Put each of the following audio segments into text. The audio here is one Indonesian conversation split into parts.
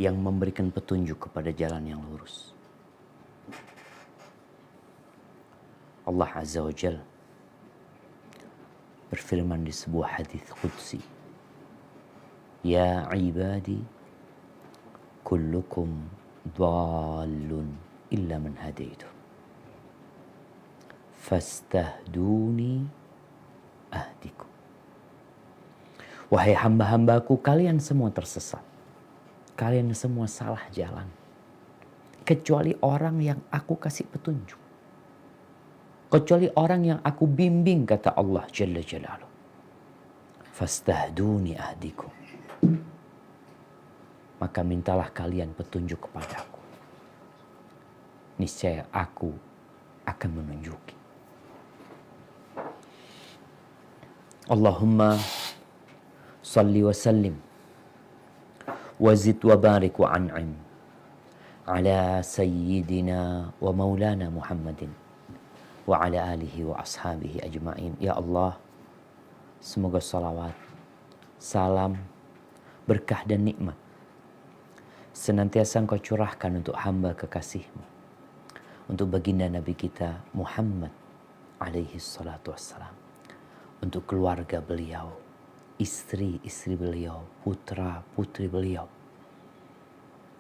yang memberikan petunjuk kepada jalan yang lurus. Allah Azza wa Jalla berfirman di sebuah hadis qudsi, "Ya ibadi, kullukum dhalun illa man hadaitu. Fastahduni ahdikum." Wahai hamba-hambaku, kalian semua tersesat. Kalian semua salah jalan. Kecuali orang yang aku kasih petunjuk. Kecuali orang yang aku bimbing, kata Allah Jalla Jalaluh. Fastahduni ahdikum. Maka mintalah kalian petunjuk kepadaku. Niscaya aku akan menunjuki. Allahumma salli wa sallim wazid wa barik wa an'im ala sayyidina wa maulana Muhammadin wa ala alihi wa ashabihi ajma'in. Ya Allah, semoga salawat, salam, berkah dan nikmat senantiasa Engkau curahkan untuk hamba kekasih-Mu, untuk baginda Nabi kita Muhammad alaihi salatu wassalam, untuk keluarga beliau, istri-istri beliau, putra-putri beliau,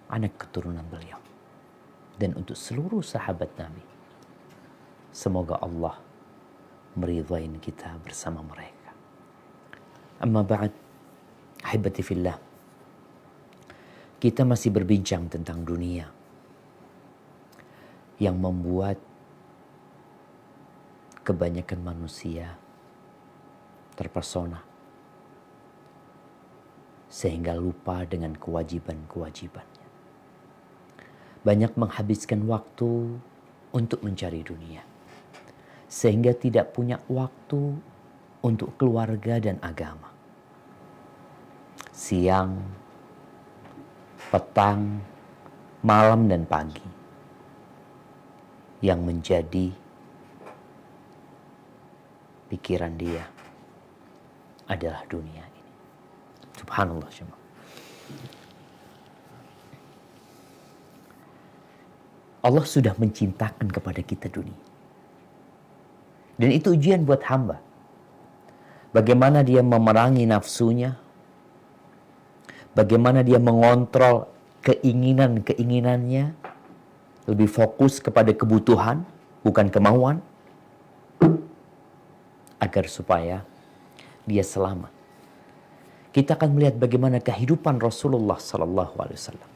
anak keturunan beliau, dan untuk seluruh sahabat Nabi. Semoga Allah meridhai kita bersama mereka. Amma ba'd, ahibati fillah, kita masih berbincang tentang dunia yang membuat kebanyakan manusia terpesona sehingga lupa dengan kewajiban-kewajibannya. Banyak menghabiskan waktu untuk mencari dunia, sehingga tidak punya waktu untuk keluarga dan agama. Siang, petang, malam dan pagi yang menjadi pikiran dia adalah dunia ini. Subhanallah jemaah. Allah sudah menciptakan kepada kita dunia. Dan itu ujian buat hamba. Bagaimana dia memerangi nafsunya, bagaimana dia mengontrol keinginan-keinginannya, lebih fokus kepada kebutuhan, bukan kemauan, agar supaya dia selamat. Kita akan melihat bagaimana kehidupan Rasulullah Sallallahu Alaihi Wasallam.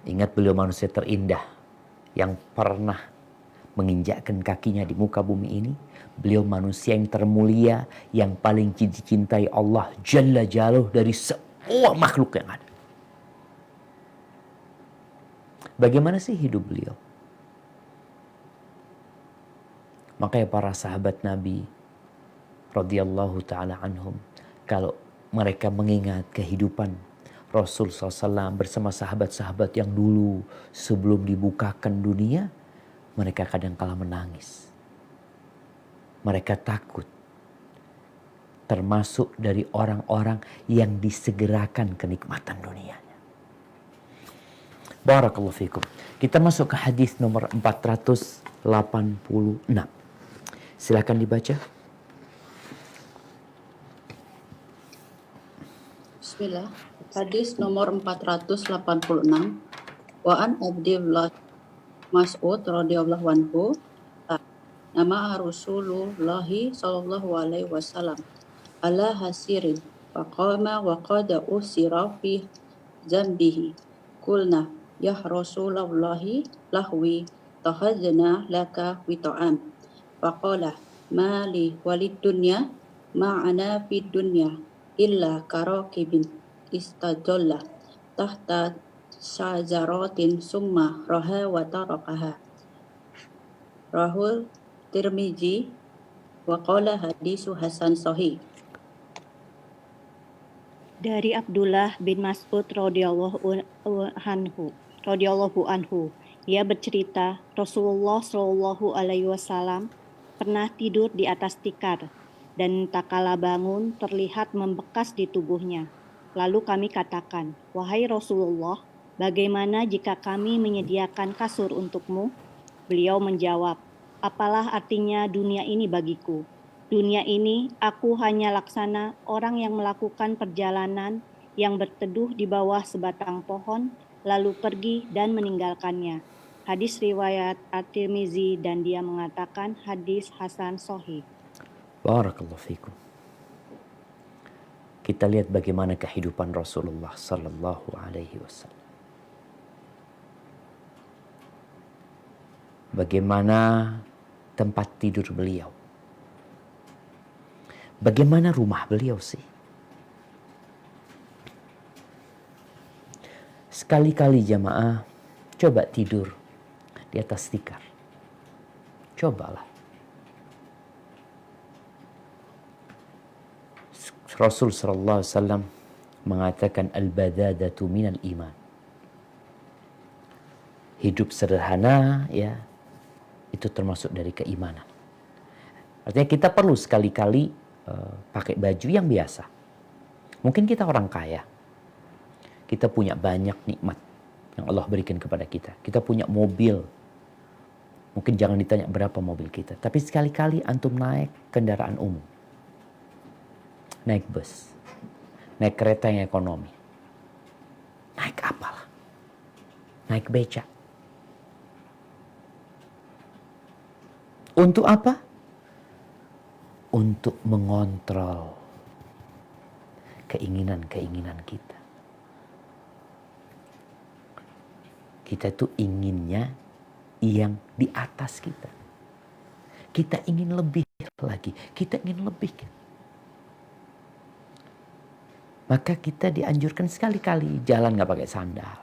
Ingat, beliau manusia terindah yang pernah menginjakkan kakinya di muka bumi ini. Beliau manusia yang termulia, yang paling dicintai Allah Jalla Jalaluh dari semua makhluk yang ada. Bagaimana sih hidup beliau? Makanya para sahabat Nabi radhiyallahu ta'ala anhum, kalau mereka mengingat kehidupan Rasul SAW bersama sahabat-sahabat yang dulu sebelum dibukakan dunia, mereka kadang-kala menangis. Mereka takut. Termasuk dari orang-orang yang disegerakan kenikmatan dunianya. Barakallahu fikum. Kita masuk ke hadis nomor 486. Silakan dibaca. Bismillah. Hadis nomor 486. Wa an Abdullah Mas'ud radhiyallahu anhu, nama Rasulullah sallallahu alaihi wasallam ala hasirin faqama wa qad usira fi zambihi. Qulna ya Rasulullah lahwi tahajna laka fi ta'am. Faqala ma li walid dunya ma'ana fi dunya illa karakibin istajalla tahta syajaratin summa raha wa tarakaha. Rahul Tirmizi wa qala hadisu hasan sahih. Dari Abdullah bin Mas'ud radhiyallahu anhu, ia bercerita Rasulullah Shallallahu alaihi wasallam pernah tidur di atas tikar dan tak kala bangun terlihat membekas di tubuhnya. Lalu kami katakan, "Wahai Rasulullah, bagaimana jika kami menyediakan kasur untukmu?" Beliau menjawab, "Apalah artinya dunia ini bagiku? Dunia ini aku hanya laksana orang yang melakukan perjalanan yang berteduh di bawah sebatang pohon, lalu pergi dan meninggalkannya." Hadis riwayat At-Tirmizi dan dia mengatakan hadis Hasan Sahih. Barakallahu fikum. Kita lihat bagaimana kehidupan Rasulullah sallallahu alaihi wasallam. Bagaimana tempat tidur beliau. Bagaimana rumah beliau sih? Sekali-kali jamaah coba tidur di atas tikar. Cobalah. Rasul sallallahu alaihi wasallam mengatakan al-badadatu minal iman. Hidup sederhana ya itu termasuk dari keimanan. Artinya kita perlu sekali-kali pakai baju yang biasa. Mungkin kita orang kaya. Kita punya banyak nikmat yang Allah berikan kepada kita. Kita punya mobil. Mungkin jangan ditanya berapa mobil kita, tapi sekali-kali antum naik kendaraan umum. Naik bus, naik kereta yang ekonomi, naik apalah, naik beca. Untuk apa? Untuk mengontrol keinginan-keinginan kita. Kita tuh inginnya yang di atas kita. Kita ingin lebih lagi, kita ingin lebih. Maka kita dianjurkan sekali-kali jalan gak pakai sandal.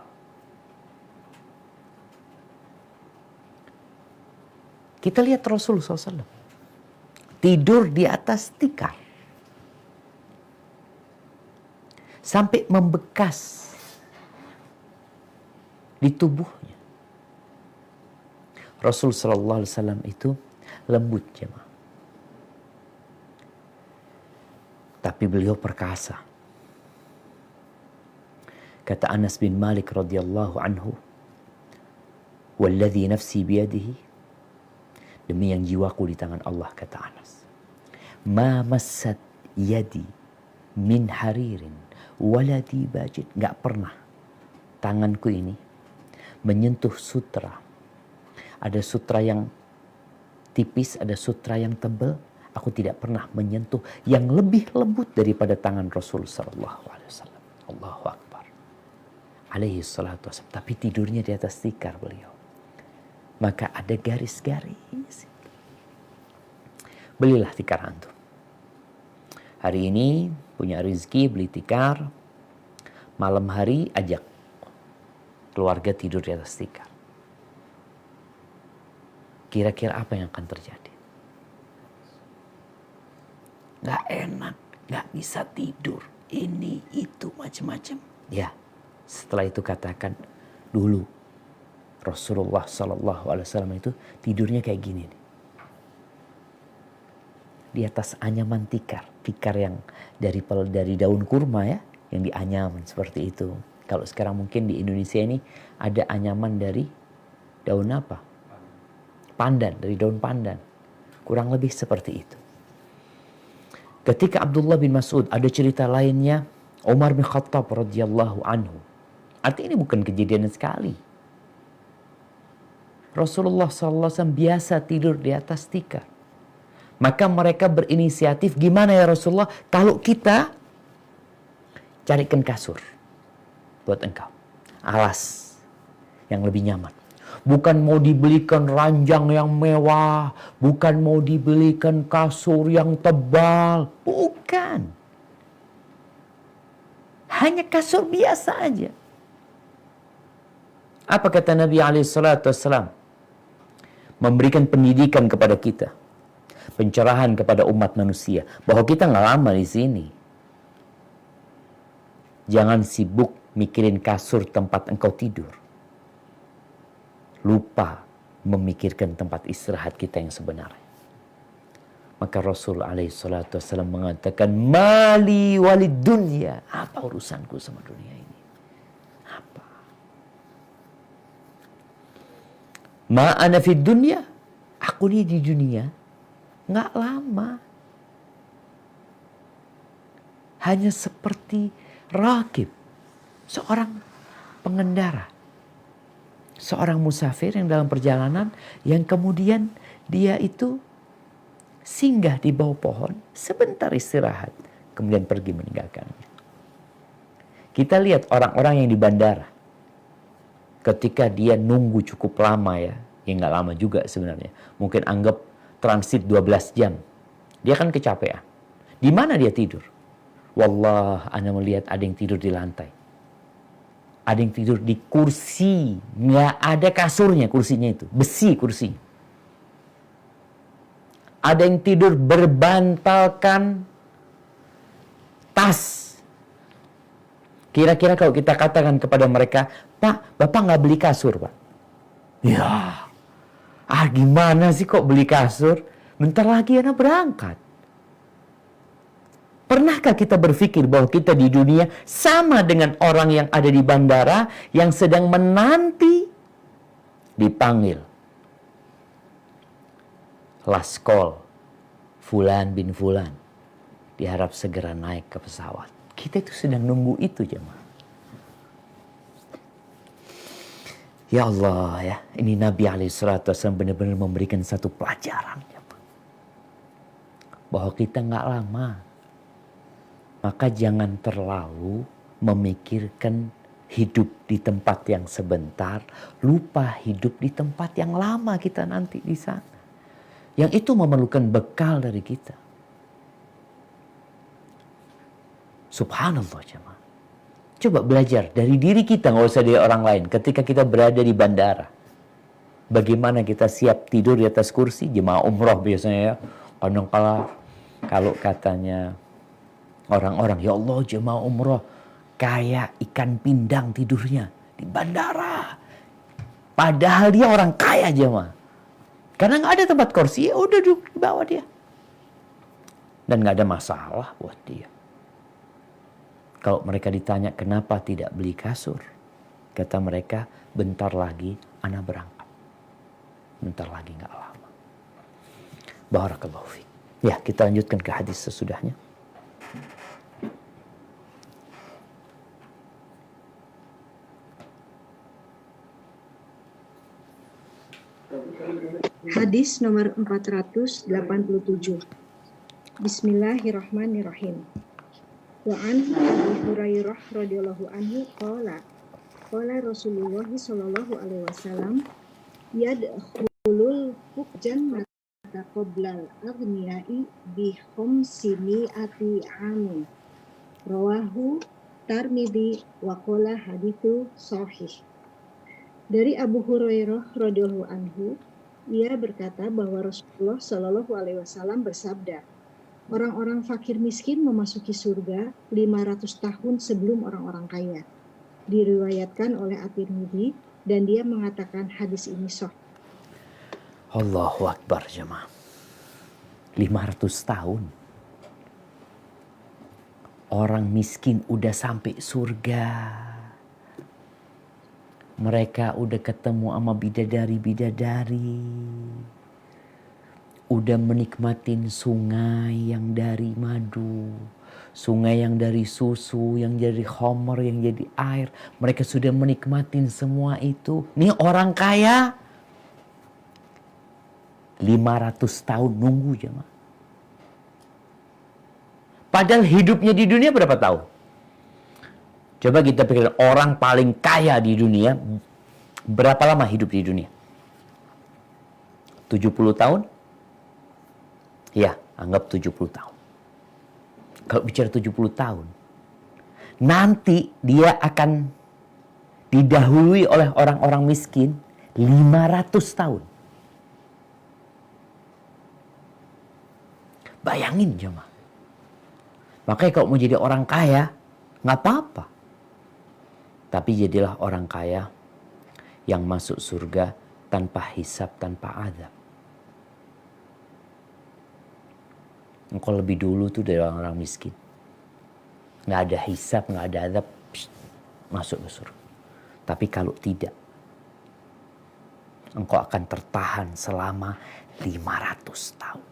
Kita lihat Rasulullah SAW. Tidur di atas tikar. Sampai membekas di tubuhnya. Rasul SAW itu lembut jemaah. Tapi beliau perkasa. Kata Anas bin Malik radhiyallahu anhu, "Walladzi nafsi biyadihi," demi yang jiwaku di tangan Allah, kata Anas, "Ma massat yadi min haririn wala dibajid." Gak pernah tanganku ini menyentuh sutra. Ada sutra yang tipis, ada sutra yang tebal. Aku tidak pernah menyentuh yang lebih lembut daripada tangan Rasul sallallahu alaihi wasallam. Allahu akbar. Alaihi salatu wassalam. Tapi tidurnya di atas tikar beliau. Maka ada garis-garis. Belilah tikar antum. Hari ini punya rezeki beli tikar. Malam hari ajak keluarga tidur di atas tikar. Kira-kira apa yang akan terjadi? Gak enak, gak bisa tidur. Ini, itu, macam-macam. Ya. Setelah itu katakan, dulu Rasulullah SAW itu tidurnya kayak gini nih. Di atas anyaman tikar. Tikar yang dari daun kurma ya, yang dianyaman seperti itu. Kalau sekarang mungkin di Indonesia ini ada anyaman dari daun apa? Pandan, dari daun pandan. Kurang lebih seperti itu. Ketika Abdullah bin Mas'ud, ada cerita lainnya, Umar bin Khattab radhiyallahu anhu. Artinya ini bukan kejadian sekali. Rasulullah SAW biasa tidur di atas tikar. Maka mereka berinisiatif, gimana ya Rasulullah kalau kita carikan kasur buat engkau. Alas yang lebih nyaman. Bukan mau dibelikan ranjang yang mewah. Bukan mau dibelikan kasur yang tebal. Bukan. Hanya kasur biasa aja. Apa kata Nabi SAW? Memberikan pendidikan kepada kita. Pencerahan kepada umat manusia. Bahwa kita nggak lama di sini. Jangan sibuk mikirin kasur tempat engkau tidur. Lupa memikirkan tempat istirahat kita yang sebenarnya. Maka Rasul SAW mengatakan, mali walid dunya. Apa urusanku sama dunia ini? Apa? Ma ana fid dunya. Aku ini di dunia nggak lama. Hanya seperti rakib, seorang pengendara, seorang musafir yang dalam perjalanan, yang kemudian dia itu singgah di bawah pohon, sebentar istirahat, kemudian pergi meninggalkannya. Kita lihat orang-orang yang di bandara, ketika dia nunggu cukup lama ya nggak lama juga sebenarnya, mungkin anggap transit 12 jam, dia kan kecapean. Di mana dia tidur? Wallah, Anda melihat ada yang tidur di lantai. Ada yang tidur di kursi. Nggak ada kasurnya kursinya itu. Besi kursinya. Ada yang tidur berbantalkan tas. Kira-kira kalau kita katakan kepada mereka, Pak, Bapak nggak beli kasur, Pak? Ya, gimana sih kok beli kasur? Bentar lagi Anda berangkat. Pernahkah kita berpikir bahwa kita di dunia sama dengan orang yang ada di bandara yang sedang menanti dipanggil? Last call, Fulan bin Fulan, diharap segera naik ke pesawat. Kita itu sedang nunggu itu, jemaah. Ya Allah ya, ini Nabi SAW benar-benar memberikan satu pelajaran, jemaah. Bahwa kita nggak lama. Maka jangan terlalu memikirkan hidup di tempat yang sebentar, lupa hidup di tempat yang lama kita nanti di sana. Yang itu memerlukan bekal dari kita. Subhanallah jemaah. Coba belajar dari diri kita, nggak usah dari orang lain. Ketika kita berada di bandara, bagaimana kita siap tidur di atas kursi? Jemaah umroh biasanya ya. Kadang-kala kalau katanya orang-orang, ya Allah jemaah umroh kayak ikan pindang tidurnya di bandara. Padahal dia orang kaya jemaah. Karena nggak ada tempat kursi, ya udah duduk di bawah dia. Dan nggak ada masalah buat dia. Kalau mereka ditanya kenapa tidak beli kasur, kata mereka, bentar lagi ana berangkat. Bentar lagi nggak lama. Barakallahu fiik. Ya, kita lanjutkan ke hadis sesudahnya. Hadis nomor 487. Bismillahirrahmanirrahim. Wa an Abi Hurairah radhiyallahu anhu qala Rasulullah sallallahu alaihi wasallam yadkhulul jannata qablal aghniyai bi khamsimi'ati amin. Rawahu Tirmidzi wa qala haditsu sahih. Dari Abu Hurairah radhiyallahu anhu, ia berkata bahwa Rasulullah Shallallahu Alaihi Wasallam bersabda, orang-orang fakir miskin memasuki surga 500 tahun sebelum orang-orang kaya. Diriwayatkan oleh At-Tirmidzi dan dia mengatakan hadis ini sahih. Allahu Akbar jemaah. 500 tahun. Orang miskin udah sampai surga. Mereka udah ketemu sama bidadari-bidadari. Udah menikmatin sungai yang dari madu. Sungai yang dari susu, yang jadi khamar, yang jadi air. Mereka sudah menikmatin semua itu. Nih orang kaya 500 tahun nunggu jemaah. Padahal hidupnya di dunia berapa tahun? Coba kita pikir orang paling kaya di dunia, berapa lama hidup di dunia? 70 tahun? Ya, anggap 70 tahun. Kalau bicara 70 tahun, nanti dia akan didahului oleh orang-orang miskin 500 tahun. Bayangin jemaah. Makanya kalau mau jadi orang kaya, nggak apa-apa. Tapi jadilah orang kaya yang masuk surga tanpa hisab, tanpa azab. engkau lebih dulu tuh dari orang-orang miskin. Nggak ada hisab, nggak ada azab, masuk ke surga. Tapi kalau tidak, engkau akan tertahan selama 500 tahun.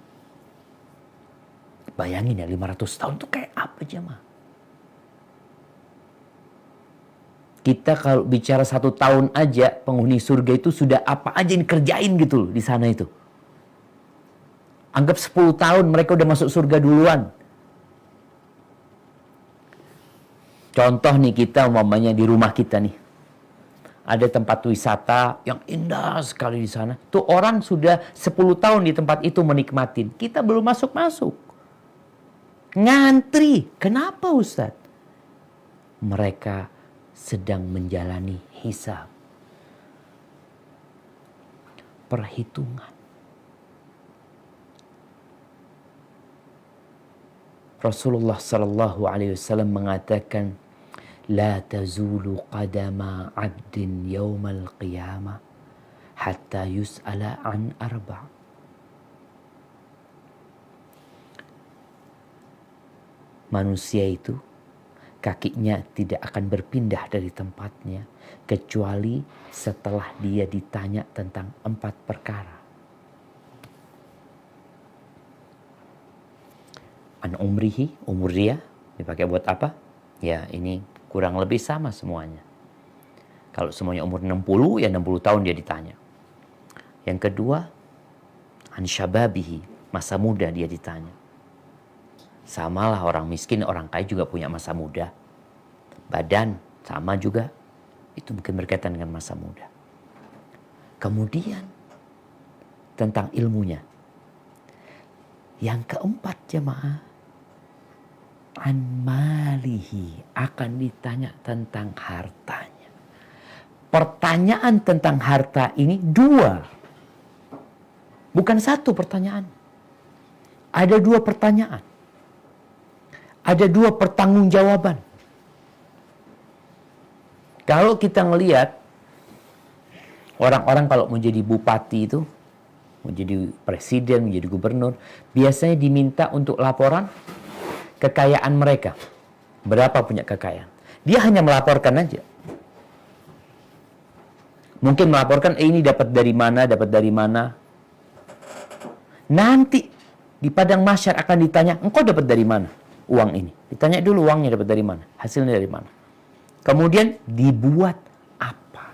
Bayangin ya, 500 tahun itu kayak apa jemaah? Kita kalau bicara 1 tahun aja, penghuni surga itu sudah apa aja yang kerjain gitu loh di sana itu. Anggap 10 tahun mereka udah masuk surga duluan. Contoh nih, kita umpamanya di rumah kita nih. Ada tempat wisata yang indah sekali di sana. Tuh orang sudah 10 tahun di tempat itu menikmatin. Kita belum masuk-masuk. Ngantri. Kenapa Ustaz? Mereka sedang menjalani hisab. Perhitungan. Rasulullah sallallahu alaihi wasallam mengatakan, la tazulu qadama 'abdin yaumal qiyamah hatta yus'ala an arba'. Manusia itu kakinya tidak akan berpindah dari tempatnya kecuali setelah dia ditanya tentang 4 perkara. An umrihi, umur dia dipakai buat apa? Ya, ini kurang lebih sama semuanya. Kalau semuanya umur 60, ya 60 tahun dia ditanya. Yang kedua, an syababihi, masa muda dia ditanya. Samalah orang miskin, orang kaya juga punya masa muda. Badan sama juga. Itu mungkin berkaitan dengan masa muda. Kemudian tentang ilmunya. Yang keempat jemaah, an malihi, akan ditanya tentang hartanya. Pertanyaan tentang harta ini 2. Bukan 1 pertanyaan. Ada 2 pertanyaan. Ada 2 pertanggungjawaban. Kalau kita ngelihat orang-orang kalau mau jadi bupati itu, mau jadi presiden, menjadi gubernur, biasanya diminta untuk laporan kekayaan mereka. Berapa punya kekayaan. Dia hanya melaporkan aja. Mungkin melaporkan, ini dapat dari mana, dapat dari mana. Nanti di padang mahsyar akan ditanya, engkau dapat dari mana uang ini? Ditanya dulu uangnya dapat dari mana, hasilnya dari mana. Kemudian dibuat apa?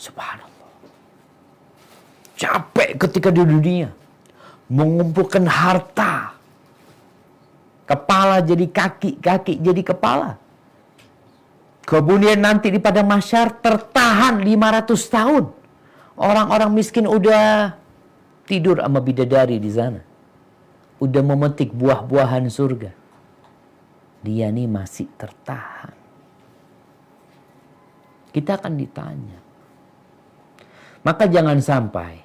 Subhanallah. Capek ketika di dunia mengumpulkan harta. Kepala jadi kaki, kaki jadi kepala. Kemudian nanti di padang mahsyar tertahan 500 tahun. Orang-orang miskin udah tidur sama bidadari di sana. Udah memetik buah-buahan surga. Dia nih masih tertahan. Kita akan ditanya. Maka jangan sampai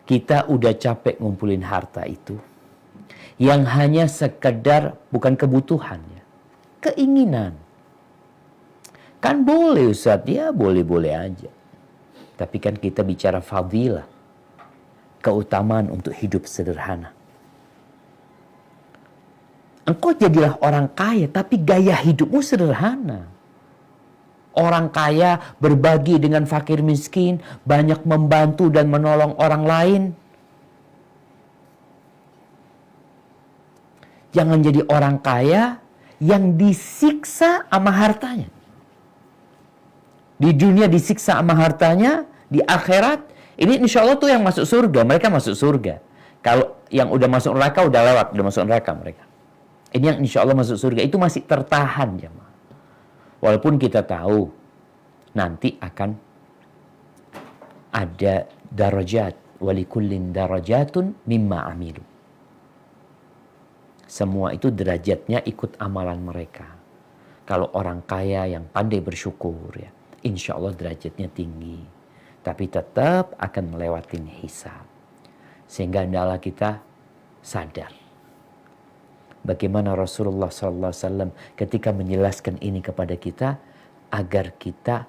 kita udah capek ngumpulin harta itu. Yang hanya sekedar bukan kebutuhannya. Keinginan. Kan boleh Ustaz, ya boleh-boleh aja. Tapi kan kita bicara fadilah. Keutamaan untuk hidup sederhana. Engkau jadilah orang kaya, tapi gaya hidupmu sederhana. Orang kaya berbagi dengan fakir miskin, banyak membantu dan menolong orang lain. Jangan jadi orang kaya yang disiksa sama hartanya. Di dunia disiksa sama hartanya, di akhirat, ini insya Allah tuh yang masuk surga, mereka masuk surga. Kalau yang udah masuk neraka, udah lewat, udah masuk neraka mereka. Ini yang insya Allah masuk surga, itu masih tertahan jemaah. Walaupun kita tahu, nanti akan ada darajat, walikullin darajatun mimma amilu. Semua itu derajatnya ikut amalan mereka. Kalau orang kaya yang pandai bersyukur, ya, insya Allah derajatnya tinggi. Tapi tetap akan melewatin hisab. Sehingga hendaklah kita sadar. Bagaimana Rasulullah SAW ketika menjelaskan ini kepada kita. Agar kita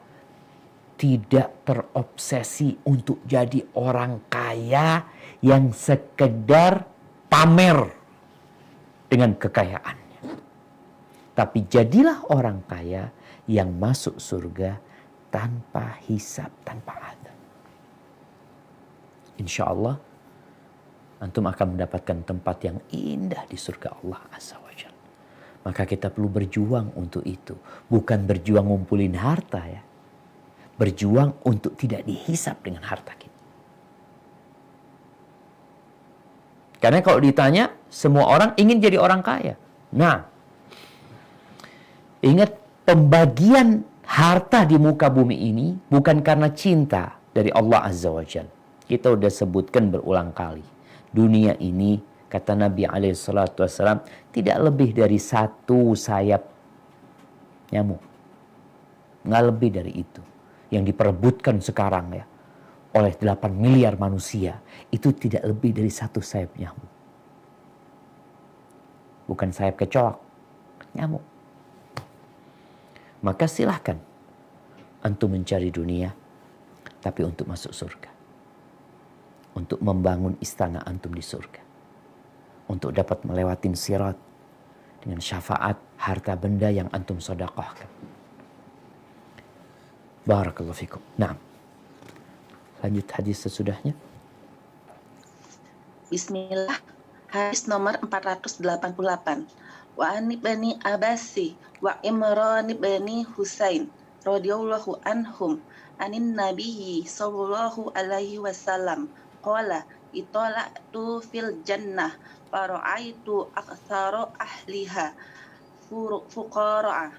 tidak terobsesi untuk jadi orang kaya yang sekedar pamer dengan kekayaannya. Tapi jadilah orang kaya yang masuk surga tanpa hisab, tanpa azab. Insya Allah, antum akan mendapatkan tempat yang indah di surga Allah Azza wa Jalla. Maka kita perlu berjuang untuk itu. Bukan berjuang ngumpulin harta ya. Berjuang untuk tidak dihisab dengan harta kita. Karena kalau ditanya, semua orang ingin jadi orang kaya. Nah, ingat pembagian harta di muka bumi ini bukan karena cinta dari Allah Azza wa Jalla. Kita udah sebutkan berulang kali. Dunia ini, kata Nabi SAW, tidak lebih dari satu sayap nyamuk. Nggak lebih dari itu. Yang diperebutkan sekarang ya, oleh 8 miliar manusia, itu tidak lebih dari satu sayap nyamuk. Bukan sayap kecoak, nyamuk. Maka silahkan antum mencari dunia, tapi untuk masuk surga. Untuk membangun istana antum di surga. Untuk dapat melewatin sirat dengan syafaat harta benda yang antum sedekahkan. Barakallahu fikum. Nah, lanjut hadis sesudahnya. Bismillah, hadis nomor 488. Wa an ibni Abasi wa Imran ibni Husain radhiyallahu anhum anin nabiyyi sallallahu alaihi wasallam qala itala'tu fil jannah fara'aitu aktsara ahliha fuqara'a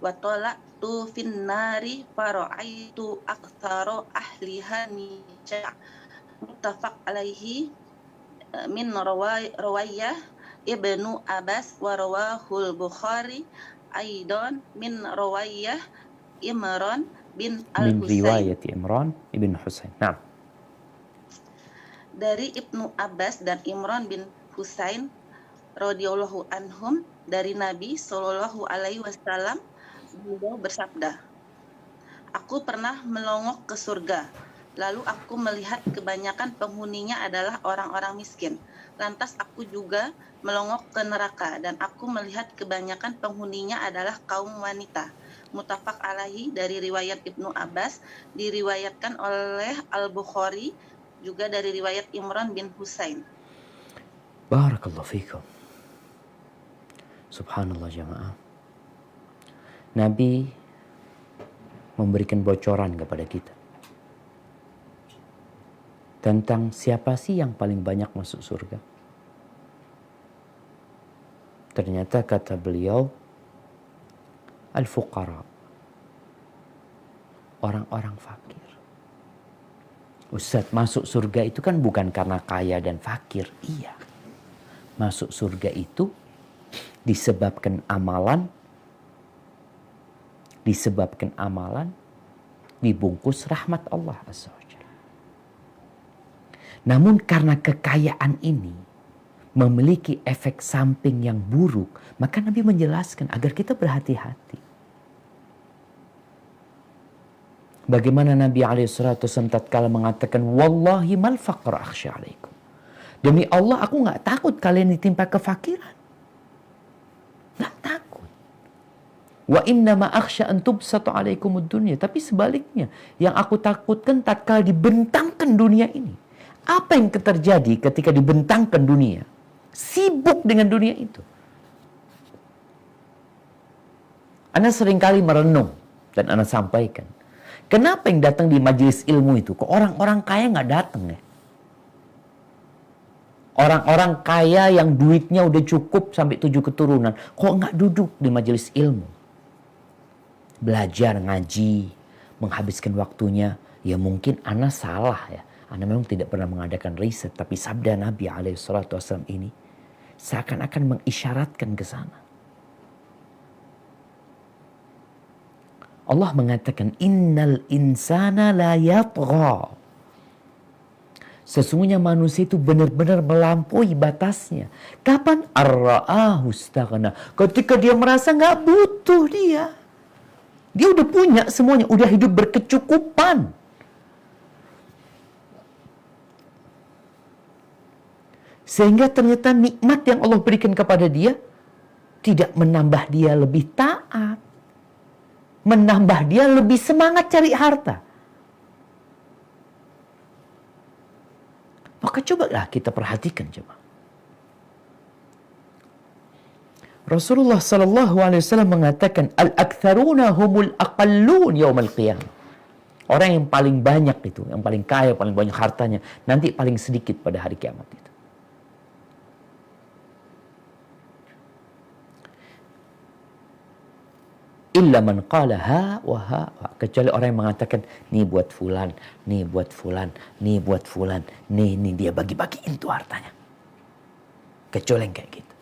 wa tala'tu fin nari fara'aitu aktsara ahliha nisa' muttafaq alaihi min rawayah Ibnu Abbas wa rawahul Bukhari aidan min rawayah Imran bin Min Al-Husain. riwayat Imran ibn Husain. Nah. Dari Ibnu Abbas dan Imran bin Husain radhiyallahu anhum dari Nabi Shallallahu alaihi wasallam, beliau bersabda, "Aku pernah melongok ke surga, lalu aku melihat kebanyakan penghuninya adalah orang-orang miskin. Lantas aku juga melongok ke neraka dan aku melihat kebanyakan penghuninya adalah kaum wanita." Muttafaq alaihi dari riwayat Ibnu Abbas, diriwayatkan oleh Al-Bukhari, juga dari riwayat Imran bin Husain. Barakallahu fikum. Subhanallah jamaah. Nabi memberikan bocoran kepada kita tentang siapa sih yang paling banyak masuk surga. Ternyata kata beliau, al-fuqara, orang-orang fakir. Ustaz, masuk surga itu kan bukan karena kaya dan fakir. Iya. Masuk surga itu disebabkan amalan, dibungkus rahmat Allah Azza wa Jalla. Namun karena kekayaan ini memiliki efek samping yang buruk, maka Nabi menjelaskan agar kita berhati-hati. Bagaimana Nabi SAW tatkala mengatakan, "Wallahi mal faqr akhsha alaikum." Demi Allah, aku nggak takut kalian ditimpa kefakiran. Nggak takut. Wa innama akhsha an tubsatu alaikumud dunya. Tapi sebaliknya, yang aku takutkan tatkala dibentangkan dunia ini. Apa yang terjadi ketika dibentangkan dunia? Sibuk dengan dunia itu. Ana seringkali merenung dan Ana sampaikan. Kenapa yang datang di majelis ilmu itu? Kok orang-orang kaya nggak datang ya? Orang-orang kaya yang duitnya udah cukup sampai 7 keturunan. Kok nggak duduk di majelis ilmu? Belajar, ngaji, menghabiskan waktunya. Ya mungkin Ana salah ya. Ana memang tidak pernah mengadakan riset. Tapi sabda Nabi SAW ini seakan-akan mengisyaratkan ke sana. Allah mengatakan, innal insana la yatgha. Sesungguhnya manusia itu benar-benar melampaui batasnya. Kapan? Ar-ra'ahu istaghna. Ketika dia merasa nggak butuh dia. Dia udah punya semuanya, udah hidup berkecukupan. Sehingga ternyata nikmat yang Allah berikan kepada dia tidak menambah dia lebih taat. Menambah dia lebih semangat cari harta. Maka cobalah kita perhatikan jemaah. Rasulullah sallallahu alaihi wasallam mengatakan al-aktsaruna humul aqallun yaumal qiyamah. Orang yang paling banyak itu, yang paling kaya, paling banyak hartanya, nanti paling sedikit pada hari kiamat itu. Illa man qala ha wa ha. Kecuali orang yang mengatakan, nih buat fulan, nih buat fulan, nih buat fulan, nih dia bagi-bagiin tuh hartanya. Kecuali yang kayak gitu.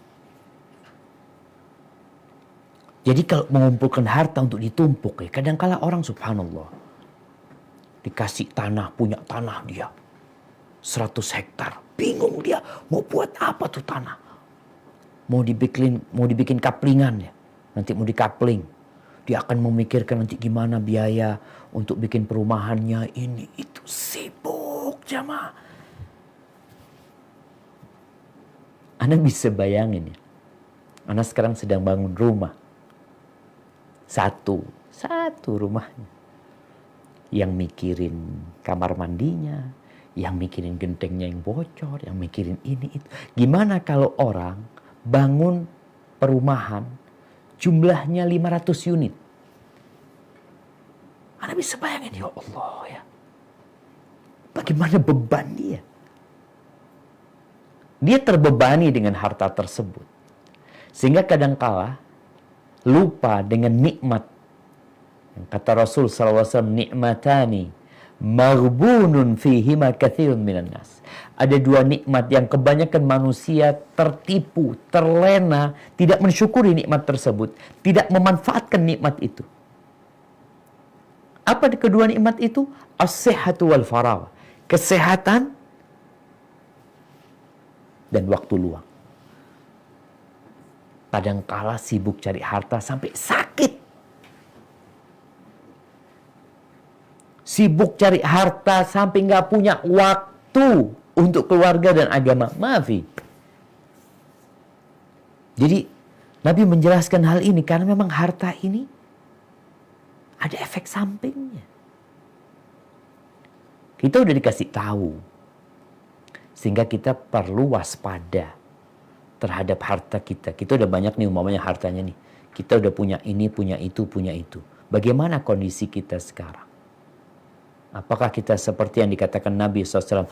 Jadi kalau mengumpulkan harta untuk ditumpuk, ya kadang-kala orang subhanallah dikasih tanah, punya tanah dia 100 hektar, bingung dia mau buat apa tuh tanah. Mau dibikin kaplingan ya, nanti mau dikapling. Dia akan memikirkan nanti gimana biaya untuk bikin perumahannya, ini itu, sibuk jamaah. Anda bisa bayangin ya, Anda sekarang sedang bangun rumah. Satu rumahnya. Yang mikirin kamar mandinya, yang mikirin gentengnya yang bocor, yang mikirin ini itu. Gimana kalau orang bangun perumahan jumlahnya 500 unit? Anda bisa bayangin, ya Allah ya. Bagaimana beban dia? Dia terbebani dengan harta tersebut. Sehingga kadangkala lupa dengan nikmat. Kata Rasul SAW, nikmatani maghbunun fihima katsirun minan nas. Ada dua nikmat yang kebanyakan manusia tertipu, terlena, tidak mensyukuri nikmat tersebut, tidak memanfaatkan nikmat itu. Apa kedua nikmat itu? As-sihhatu wal faragh. Kesehatan dan waktu luang. Kadangkala sibuk cari harta sampai sakit. Sibuk cari harta sampai nggak punya waktu untuk keluarga dan agama. Maafi. Jadi Nabi menjelaskan hal ini karena memang harta ini ada efek sampingnya. Kita udah dikasih tahu. Sehingga kita perlu waspada terhadap harta kita. Kita udah banyak nih umpamanya hartanya nih. Kita udah punya ini, punya itu, punya itu. Bagaimana kondisi kita sekarang? Apakah kita seperti yang dikatakan Nabi SAW?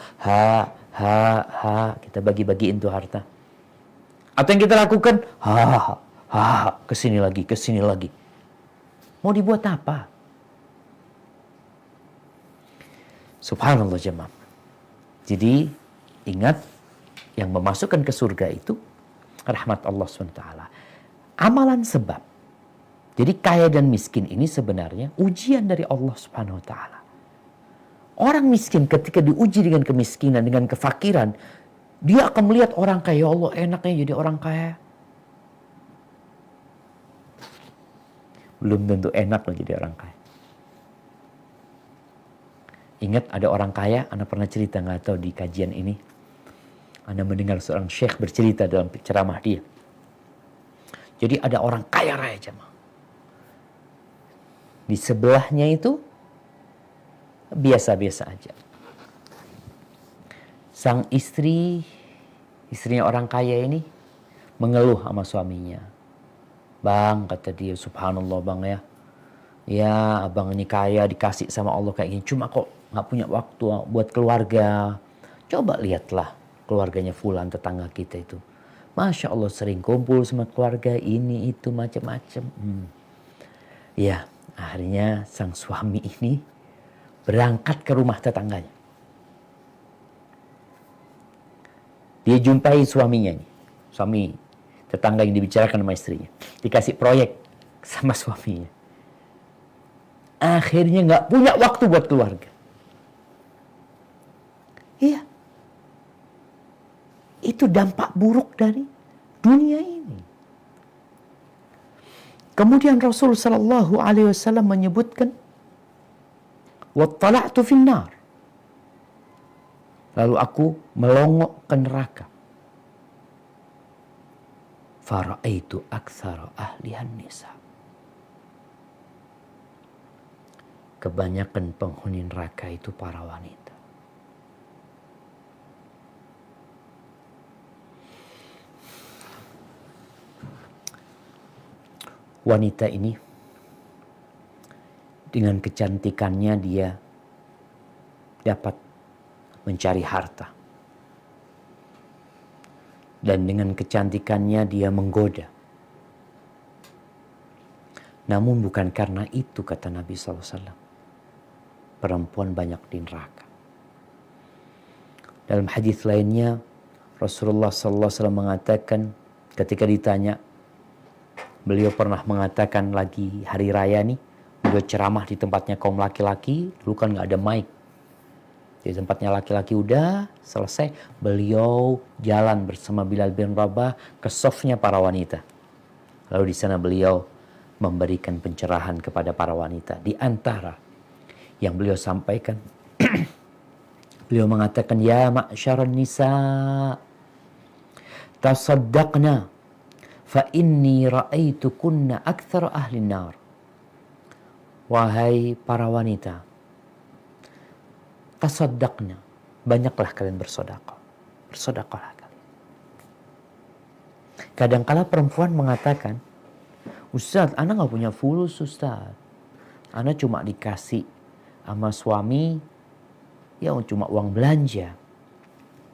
Kita bagi-bagiin tuh harta. Atau yang kita lakukan? Kesini lagi. Mau dibuat apa? Subhanallah jemaah. Jadi ingat, yang memasukkan ke surga itu rahmat Allah SWT. Amalan sebab. Jadi kaya dan miskin ini sebenarnya ujian dari Allah Subhanahu wa taala. Orang miskin ketika diuji dengan kemiskinan, dengan kefakiran, dia akan melihat orang kaya, ya Allah enaknya jadi orang kaya. Belum tentu enak loh jadi orang kaya. Ingat ada orang kaya, Anda pernah cerita nggak tahu di kajian ini. Anda mendengar seorang syekh bercerita dalam ceramah dia. Jadi ada orang kaya raya jemaah. Di sebelahnya itu biasa-biasa aja. Sang istrinya orang kaya ini mengeluh sama suaminya. Bang, kata dia, subhanallah bang ya. Ya abang ini kaya, dikasih sama Allah kayak gini. Cuma kok gak punya waktu buat keluarga. Coba lihatlah keluarganya fulan, tetangga kita itu. Masya Allah sering kumpul sama keluarga, ini itu macam-macam. Ya akhirnya sang suami ini berangkat ke rumah tetangganya. Dia jumpai suaminya nih. Suami tetangga yang dibicarakan sama istrinya. Dikasih proyek sama suaminya. Akhirnya gak punya waktu buat keluarga. Iya. Itu dampak buruk dari dunia ini. Kemudian Rasul sallallahu alaihi wasallam menyebutkan wattala'tu finnar. Lalu aku melongok ke neraka. Fara'aitu aktsara ahlihan nisa. Kebanyakan penghuni neraka itu para wanita. Wanita ini dengan kecantikannya dia dapat mencari harta. Dan dengan kecantikannya dia menggoda. Namun bukan karena itu, kata Nabi SAW, perempuan banyak di neraka. Dalam hadis lainnya Rasulullah SAW mengatakan, ketika ditanya, beliau pernah mengatakan lagi hari raya nih, beliau ceramah di tempatnya kaum laki-laki, dulu kan gak ada mic. Di tempatnya laki-laki udah selesai, beliau jalan bersama Bilal bin Rabah ke softnya para wanita. Lalu di sana beliau memberikan pencerahan kepada para wanita. Di antara yang beliau sampaikan, beliau mengatakan, ya ma'syaran nisa, tasaddaqna, fa inni ra'aitukunna aktsara ahli nar. Wahai para wanita, tasaddaqna, banyaklah kalian bersedekah. Bersedekahlah kalian. Kadangkala perempuan mengatakan, Ustaz, ana gak punya fulus Ustaz. Ana cuma dikasih sama suami, ya cuma uang belanja.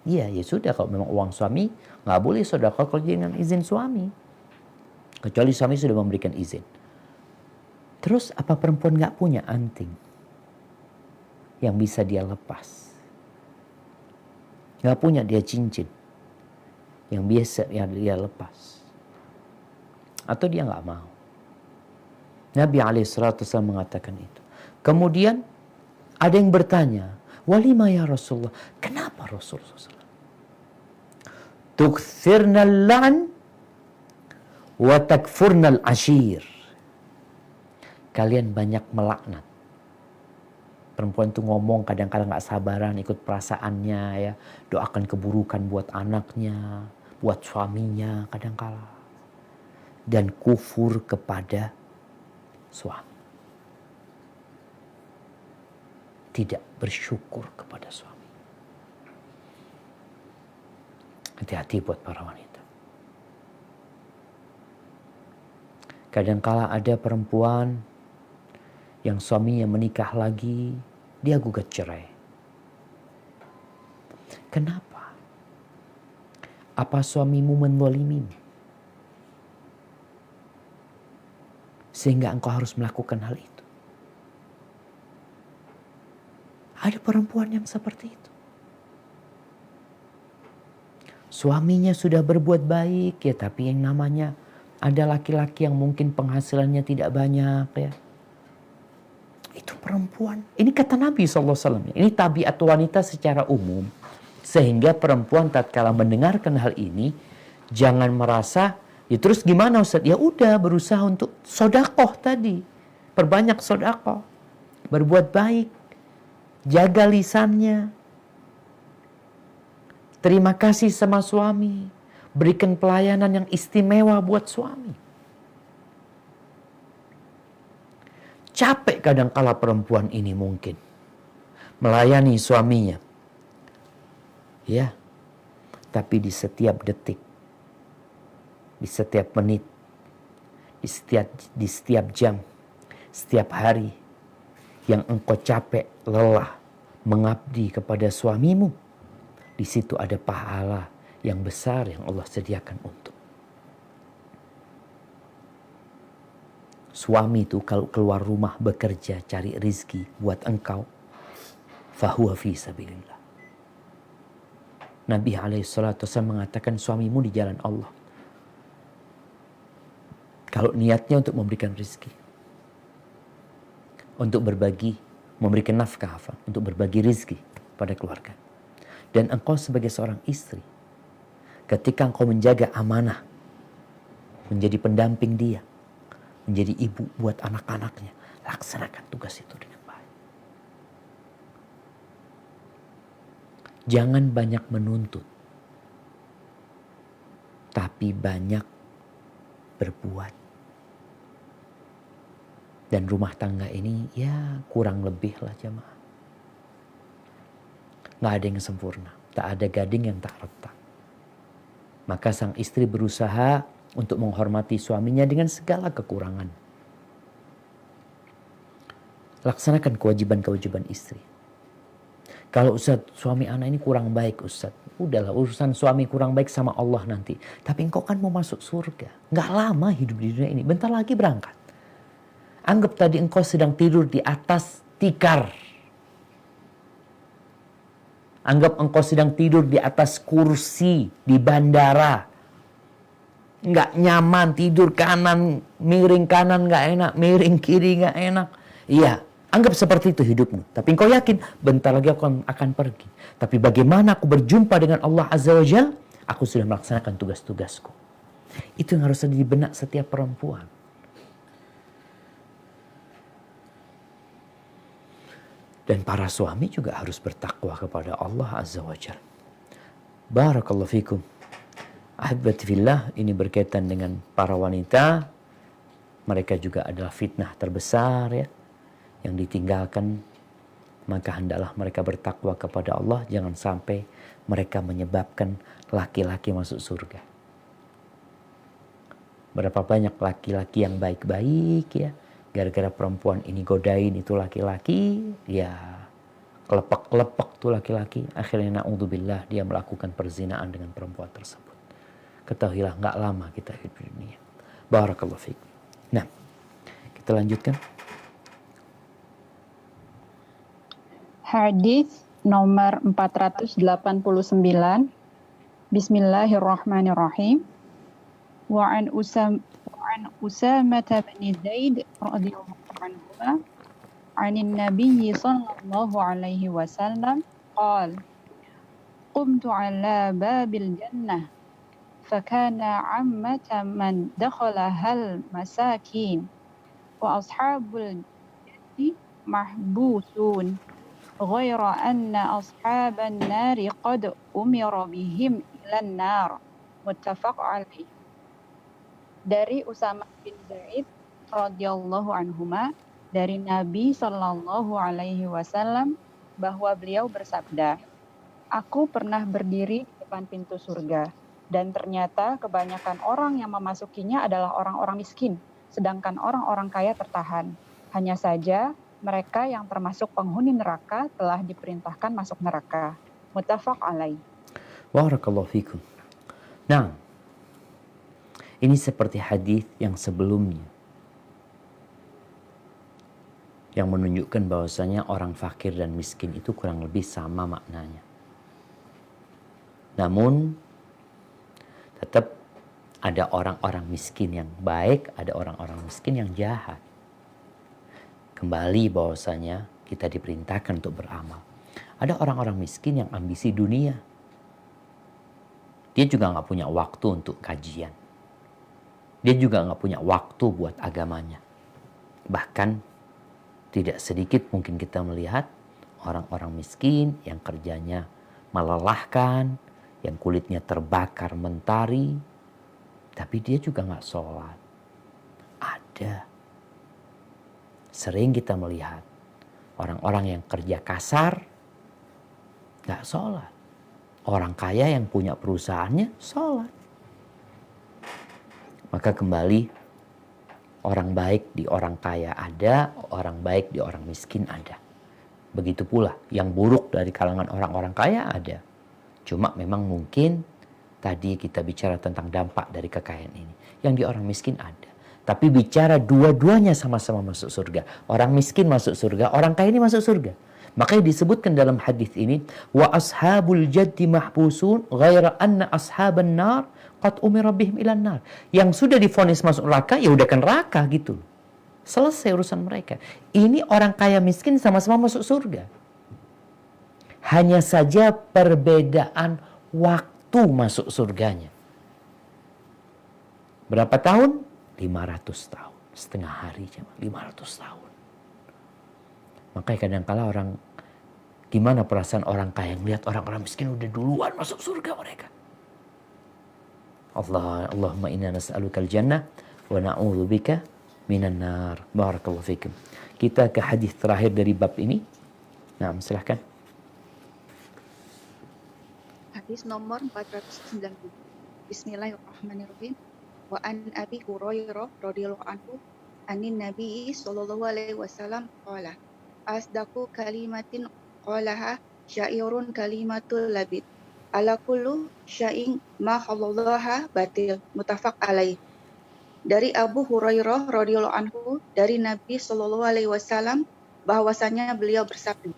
Iya, ya sudah, kalau memang uang suami, gak boleh sedekah kalau dengan izin suami. Kecuali suami sudah memberikan izin. Terus apa perempuan gak punya anting yang bisa dia lepas? Gak punya dia cincin yang biasa yang dia lepas? Atau dia gak mau? Nabi SAW mengatakan itu. Kemudian ada yang bertanya, walima ya Rasulullah, kenapa Rasulullah SAW? Tukthirna al-la'n wa takfurna al-ashir. Kalian banyak melaknat. Perempuan itu ngomong kadang-kadang gak sabaran, ikut perasaannya ya. Doakan keburukan buat anaknya, buat suaminya kadang-kala. Dan kufur kepada suami. Tidak bersyukur kepada suami. Hati-hati buat para wanita. Kadangkala ada perempuan yang suaminya menikah lagi, dia gugat cerai. Kenapa? Apa suamimu menzalimimu sehingga engkau harus melakukan hal itu? Ada perempuan yang seperti itu. Suaminya sudah berbuat baik ya, tapi yang namanya ada laki-laki yang mungkin penghasilannya tidak banyak ya. Itu perempuan. Ini kata Nabi SAW. Ini tabiat wanita secara umum. Sehingga perempuan tatkala mendengarkan hal ini, jangan merasa, ya terus gimana Ustaz? Ya udah, berusaha untuk sodakoh tadi. Perbanyak sodakoh. Berbuat baik. Jaga lisannya. Terima kasih sama suami. Berikan pelayanan yang istimewa buat suami. Capek kadangkala perempuan ini mungkin melayani suaminya. Ya. Tapi di setiap detik, di setiap menit, di setiap jam, setiap hari yang engkau capek, lelah mengabdi kepada suamimu, di situ ada pahala yang besar yang Allah sediakan untuk. Suami itu kalau keluar rumah bekerja cari rizki buat engkau, fahuwa fi sabilillah. Nabi SAW mengatakan suamimu di jalan Allah. Kalau niatnya untuk memberikan rizki, untuk berbagi, memberikan nafkah, untuk berbagi rizki pada keluarga. Dan engkau sebagai seorang istri, ketika engkau menjaga amanah, menjadi pendamping dia, menjadi ibu buat anak-anaknya. Laksanakan tugas itu dengan baik. Jangan banyak menuntut, tapi banyak berbuat. Dan rumah tangga ini ya kurang lebih lah jamaah. Nggak ada yang sempurna. Tak ada gading yang tak retak. Maka sang istri berusaha untuk menghormati suaminya dengan segala kekurangan. Laksanakan kewajiban-kewajiban istri. Kalau Ustaz, suami anak ini kurang baik Ustaz. Udahlah, urusan suami kurang baik sama Allah nanti. Tapi engkau kan mau masuk surga. Nggak lama hidup di dunia ini. Bentar lagi berangkat. Anggap tadi engkau sedang tidur di atas tikar. Anggap engkau sedang tidur di atas kursi di bandara. Nggak nyaman, tidur kanan, miring kanan nggak enak, miring kiri nggak enak. Iya, anggap seperti itu hidupmu. Tapi engkau yakin, bentar lagi aku akan pergi. Tapi bagaimana aku berjumpa dengan Allah Azza wa Jalla? Aku sudah melaksanakan tugas-tugasku. Itu yang harus ada di benak setiap perempuan. Dan para suami juga harus bertakwa kepada Allah Azza wa Jalla. Barakallahu fikum. Ahibati fillah, ini berkaitan dengan para wanita. Mereka juga adalah fitnah terbesar ya, yang ditinggalkan. Maka hendaklah mereka bertakwa kepada Allah. Jangan sampai mereka menyebabkan laki-laki masuk surga. Berapa banyak laki-laki yang baik-baik ya, gara-gara perempuan ini godain itu laki-laki, ya kelepek-kelepek tuh laki-laki. Akhirnya na'udzubillah dia melakukan perzinaan dengan perempuan tersebut. Ketahuilah nggak lama kita hidup di dunia. Barakallahu fiik. Nah, kita lanjutkan. Hadis nomor 489. Bismillahirrahmanirrahim. Wa an Usamah bin Zaid radhiyallahu anhu عن النبي صلى الله عليه وسلم قال قمت على باب الجنة فكان عامة من دخلها المساكين وأصحاب الجنة محبوسون غير أن أصحاب النار قد أمر بهم إلى النار متفق عليه. Dari Usamah bin Zaid radhiyallahu anhuma, dari Nabi Shallallahu Alaihi Wasallam bahwa beliau bersabda, aku pernah berdiri di depan pintu surga dan ternyata kebanyakan orang yang memasukinya adalah orang-orang miskin, sedangkan orang-orang kaya tertahan. Hanya saja mereka yang termasuk penghuni neraka telah diperintahkan masuk neraka. Muttafaq alaih. Barakallahu fikum. Nah, ini seperti hadis yang sebelumnya, yang menunjukkan bahwasanya orang fakir dan miskin itu kurang lebih sama maknanya. Namun tetap ada orang-orang miskin yang baik, ada orang-orang miskin yang jahat. Kembali bahwasanya kita diperintahkan untuk beramal. Ada orang-orang miskin yang ambisi dunia. Dia juga nggak punya waktu untuk kajian. Dia juga nggak punya waktu buat agamanya. Bahkan tidak sedikit mungkin kita melihat orang-orang miskin yang kerjanya melelahkan, yang kulitnya terbakar mentari, tapi dia juga nggak sholat. Ada. Sering kita melihat orang-orang yang kerja kasar, nggak sholat. Orang kaya yang punya perusahaannya sholat. Maka kembali, orang baik di orang kaya ada, orang baik di orang miskin ada. Begitu pula yang buruk dari kalangan orang-orang kaya ada. Cuma memang mungkin tadi kita bicara tentang dampak dari kekayaan ini. Yang di orang miskin ada. Tapi bicara dua-duanya sama-sama masuk surga. Orang miskin masuk surga, orang kaya ini masuk surga. Makanya disebutkan dalam hadis ini, wa ashabul jaddi mahbusun ghaira anna ashaban nar qad umira bihim ilan nar. Yang sudah divonis masuk neraka, ya udah ke neraka gitu. Selesai urusan mereka. Ini orang kaya miskin sama-sama masuk surga. Hanya saja perbedaan waktu masuk surganya. Berapa tahun? 500 tahun. setengah hari, 500 tahun. Makanya kadang-kala orang, gimana perasaan orang kaya yang lihat orang-orang miskin udah duluan masuk surga mereka. Allahumma inna nas'alukal jannah wa na'udzubika minan nar. Barakallahu fikum. Kita ke hadis terakhir dari bab ini. Nah, silahkan. Hadis nomor 490. Bismillahirrahmanirrahim. Wa an Abi Hurairah radhiyallahu anhu anin Nabi sallallahu alaihi wasallam qala asdaqu kalimatin qalaha syairun kalimatul labid ala kullu syai'in ma khalallaha batil muttafaq alaih. Dari Abu Hurairah radhiyallahu anhu dari Nabi sallallahu alaihi wasallam bahwasanya beliau bersabda,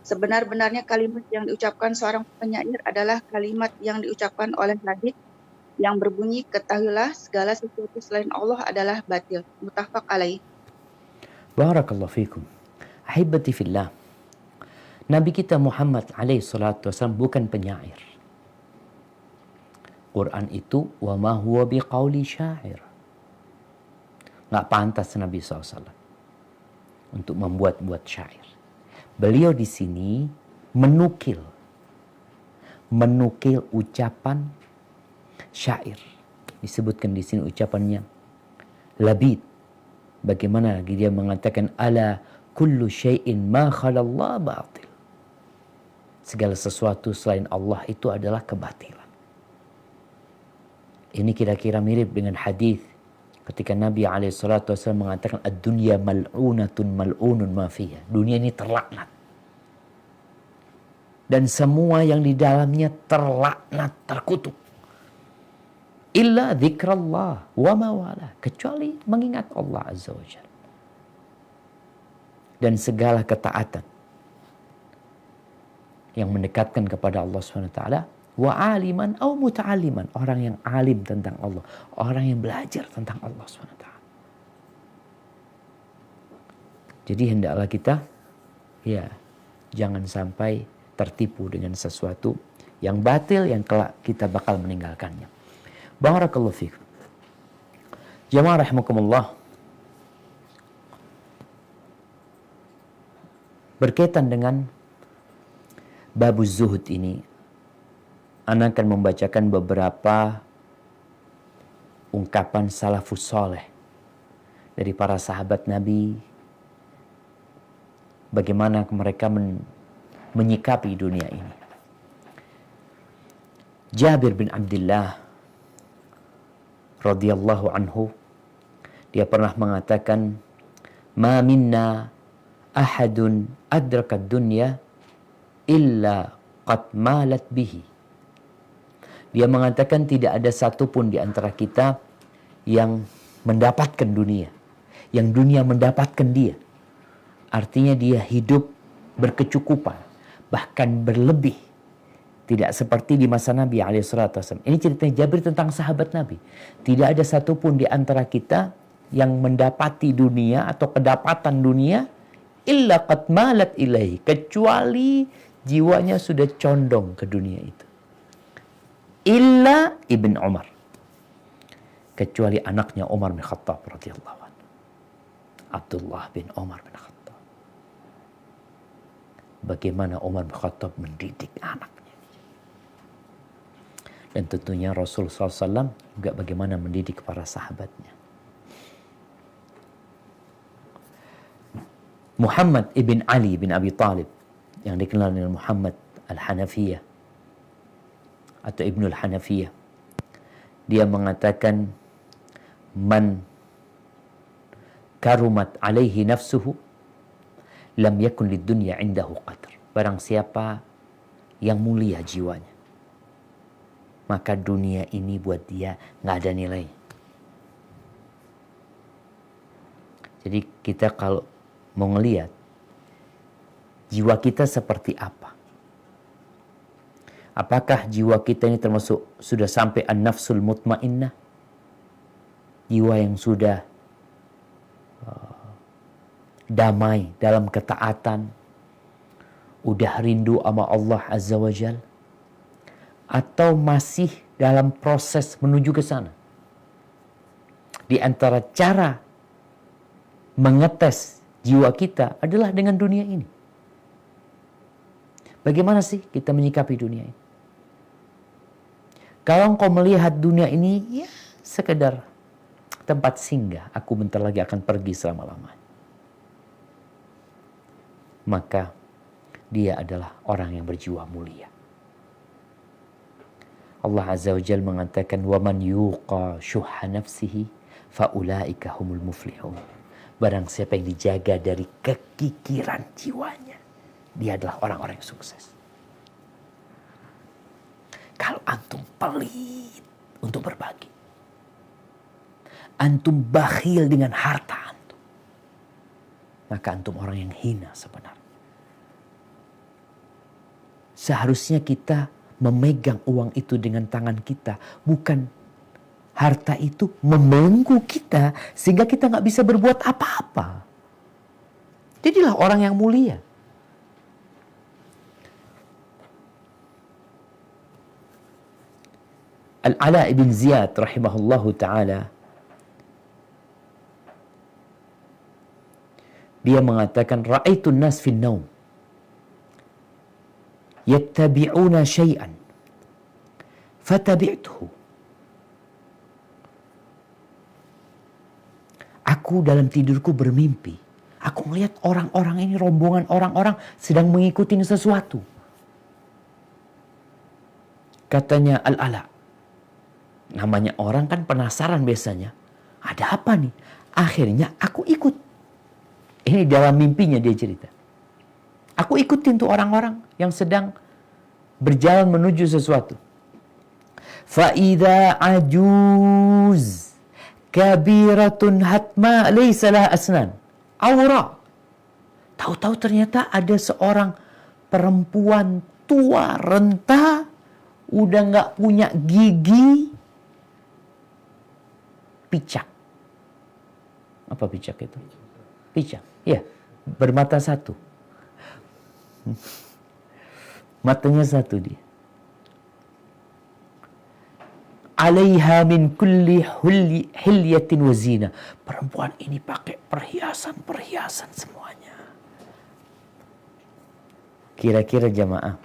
sebenar-benarnya kalimat yang diucapkan seorang penyair adalah kalimat yang diucapkan oleh labid yang berbunyi, ketahuilah segala sesuatu selain Allah adalah batil. Muttafaq alaih. Barakallahu fikum. Ahibati fillah. Nabi kita Muhammad alaihi salatu wasallam bukan penyair. Quran itu wa ma huwa biqauli syair. Nggak pantas Nabi SAW untuk membuat-buat syair. Beliau di sini menukil ucapan syair. Disebutkan di sini ucapannya labid. Bagaimana lagi dia mengatakan ala kullu syai'in ma khalallah batil. Segala sesuatu selain Allah itu adalah kebatilan. Ini kira-kira mirip dengan hadis ketika Nabi SAW mengatakan ad-dunya mal'unatun mal'unun ma fiha. Dunia ini terlaknat. Dan semua yang di dalamnya terlaknat, terkutuk. Illa dzikrallah wa ma wala. Kecuali mengingat Allah Azza wa Jalla. Dan segala ketaatan yang mendekatkan kepada Allah SWT. Wa aliman au muta'aliman. Orang yang alim tentang Allah. Orang yang belajar tentang Allah SWT. Jadi hendaklah kita jangan sampai tertipu dengan sesuatu yang batil yang kelak kita bakal meninggalkannya. Barakallahu fikum. Jamaah rahimakumullah. Berkaitan dengan babuz zuhud ini, ana akan membacakan beberapa ungkapan salafus soleh dari para sahabat Nabi, bagaimana mereka menyikapi dunia ini. Jabir bin Abdullah radhiyallahu anhu, dia pernah mengatakan, ma minna ahadun adrakad dunya illa qad malat bihi. Dia mengatakan tidak ada satupun di antara kita yang mendapatkan dunia, yang dunia mendapatkan dia. Artinya dia hidup berkecukupan, bahkan berlebih. Tidak seperti di masa Nabi SAW. Ini ceritanya Jabir tentang sahabat Nabi. Tidak ada satupun di antara kita yang mendapati dunia atau kedapatan dunia illa qad malat ilaihi, kecuali jiwanya sudah condong ke dunia itu. Illa Ibn Umar, kecuali anaknya Umar bin Khattab radhiyallahu anhu, Abdullah bin Umar bin Khattab. Bagaimana Umar bin Khattab mendidik anaknya. Dan tentunya Rasul SAW juga bagaimana mendidik para sahabatnya. Muhammad ibn Ali bin Abi Talib, yang dikenal dengan Muhammad al-Hanafiyah atau Ibnul Hanafiyah, dia mengatakan, man karumat alaihi nafsuhu lam yakun lid dunya indahu qadr. Barang siapa yang mulia jiwanya, maka dunia ini buat dia nggak ada nilai. Jadi kita kalau mau ngelihat jiwa kita seperti apa, apakah jiwa kita ini termasuk sudah sampai an-nafsul mutmainnah, jiwa yang sudah damai dalam ketaatan, udah rindu sama Allah Azza wa Jal, atau masih dalam proses menuju ke sana. Di antara cara mengetes jiwa kita adalah dengan dunia ini. Bagaimana sih kita menyikapi dunia ini? Kalau engkau melihat dunia ini ya sekedar tempat singgah, aku bentar lagi akan pergi selama-lamanya, maka dia adalah orang yang berjiwa mulia. Allah Azza wa Jalla mengatakan, وَمَنْ يُوقَ شُحَّ نَفْسِهِ فَأُولَٰئِكَ هُمُ الْمُفْلِحُونَ. Barang siapa yang dijaga dari kekikiran jiwanya, dia adalah orang-orang yang sukses. Kalau antum pelit untuk berbagi, antum bakhil dengan harta antum, maka antum orang yang hina sebenarnya. Seharusnya kita memegang uang itu dengan tangan kita, bukan harta itu membelenggu kita sehingga kita nggak bisa berbuat apa-apa. Jadilah orang yang mulia. Al-Ala ibn Ziyad rahimahullahu ta'ala, dia mengatakan, Ra'aitu nas fin naum yattabi'una syai'an fatabi'tuhu. Aku dalam tidurku bermimpi, aku melihat orang-orang ini, rombongan orang-orang sedang mengikuti sesuatu. Katanya Al-Ala, namanya orang kan penasaran biasanya, ada apa nih? Akhirnya aku ikut. Ini dalam mimpinya dia cerita. Aku ikutin tuh orang-orang yang sedang berjalan menuju sesuatu. Fa'idha ajuz kabiratun hatma laysa laha asnan awra. Tahu-tahu ternyata ada seorang perempuan tua renta, udah nggak punya gigi, picak. Apa picak itu? Picak, ya, bermata satu. Matanya satu dia. Alaiha min kulli hilyatin wa zina. Perempuan ini pakai perhiasan-perhiasan semuanya. Kira-kira jamaah,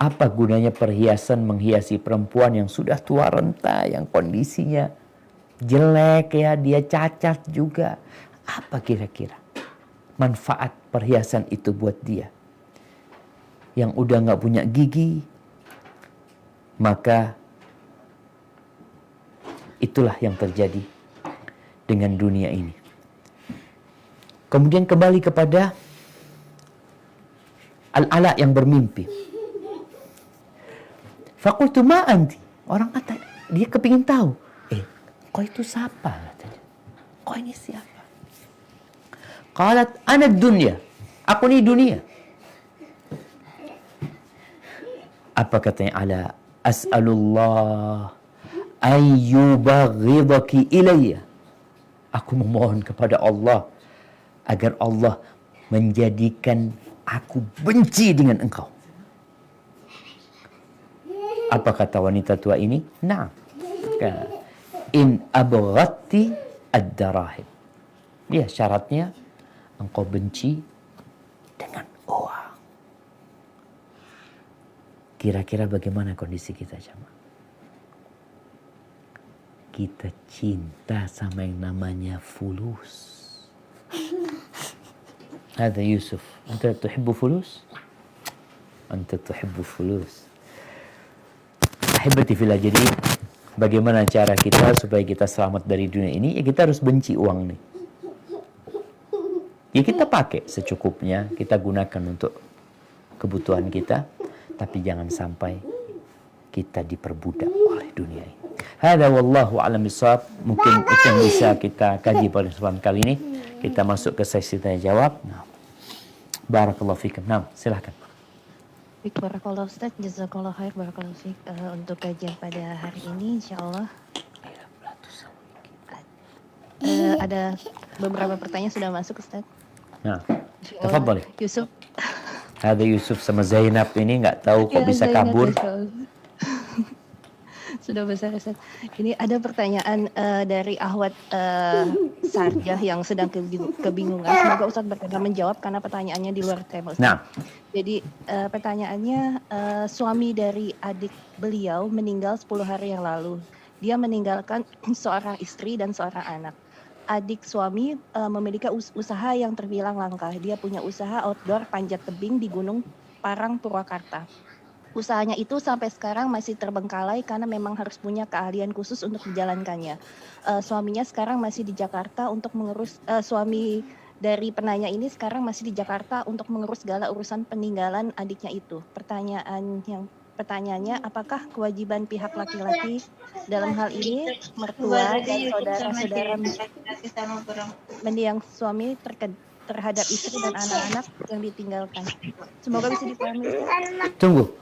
apa gunanya perhiasan menghiasi perempuan yang sudah tua renta, yang kondisinya jelek ya, dia cacat juga. Apa kira-kira manfaat perhiasan itu buat dia? Yang udah gak punya gigi, maka itulah yang terjadi dengan dunia ini. Kemudian kembali kepada Al-Ala yang bermimpi. Fakultu ma anti. Orang kata, dia kepingin tahu. Kau itu siapa? Katanya. Kau ini siapa? Qalat ana dunya. Aku ni dunia. Apa katanya Ala? As'alullah ayyubaghidaki ilayya. Aku memohon kepada Allah agar Allah menjadikan aku benci dengan engkau. Apa kata wanita tua ini? Nah, in abghatti ad-darahim. Ya, syaratnya engkau benci dengan uang. Kira-kira bagaimana kondisi kita, jamaah? Kita cinta sama yang namanya fulus. Hada Yusuf, anta tuhibbu fulus? Anta tuhibbu fulus. Ahibati fillah, jadi bagaimana cara kita supaya kita selamat dari dunia ini? Ya kita harus benci uang nih. Ya kita pakai secukupnya, kita gunakan untuk kebutuhan kita, tapi jangan sampai kita diperbudak oleh dunia ini. Hada wallahu a'lam bishawab. Mungkin itu yang bisa kita kaji pada kesempatan kali ini. Kita masuk ke sesi tanya jawab. Nah, barakallahu fikum. Nah, silakan. Baik, barakallahu Ustaz, jazakallahu khair, barakallahu fiik. Untuk kajian pada hari ini insyaallah ada beberapa pertanyaan sudah masuk, Ustaz. Nah, tafadhali. Yusuf. Ada Yusuf sama Zainab ini nggak tahu kok bisa Zainab, kabur. Sudah besar Ustaz. Ini ada pertanyaan dari Ahwat Sarjah yang sedang kebingungan. Semoga Ustaz berkenan menjawab karena pertanyaannya di luar tema Ustaz. Nah, Jadi pertanyaannya suami dari adik beliau meninggal 10 hari yang lalu. Dia meninggalkan seorang istri dan seorang anak. Adik suami memiliki usaha yang terbilang langka. Dia punya usaha outdoor panjat tebing di Gunung Parang, Purwakarta. Usahanya itu sampai sekarang masih terbengkalai karena memang harus punya keahlian khusus untuk menjalankannya. Suaminya sekarang masih di Jakarta untuk mengurus, suami dari penanya ini sekarang masih di Jakarta untuk mengurus segala urusan peninggalan adiknya itu. Pertanyaannya, apakah kewajiban pihak laki-laki dalam hal ini mertua dan saudara-saudara mendiang suami terhadap istri dan anak-anak yang ditinggalkan? Semoga bisa dipahami. tunggu.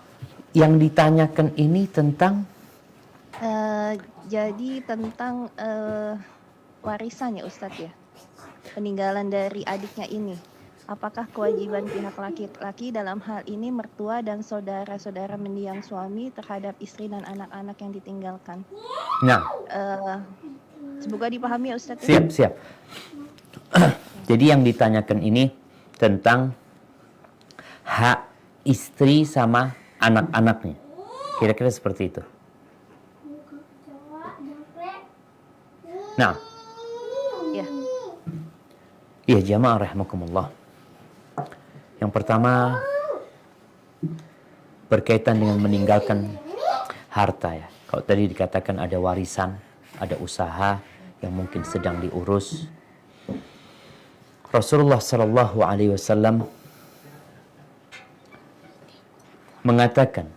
Yang ditanyakan ini tentang Jadi tentang warisan ya Ustadz ya, peninggalan dari adiknya ini. Apakah kewajiban pihak laki-laki dalam hal ini mertua dan saudara-saudara mendiang suami terhadap istri dan anak-anak yang ditinggalkan? nah, Semoga dipahami ya Ustadz. siap. Jadi yang ditanyakan ini tentang hak istri sama anak-anaknya. Kira-kira seperti itu. Nah, Ya. iya jamaah rahimakumullah. Yang pertama berkaitan dengan meninggalkan harta ya. Kalau tadi dikatakan ada warisan, ada usaha yang mungkin sedang diurus. Rasulullah Shallallahu Alaihi Wasallam mengatakan,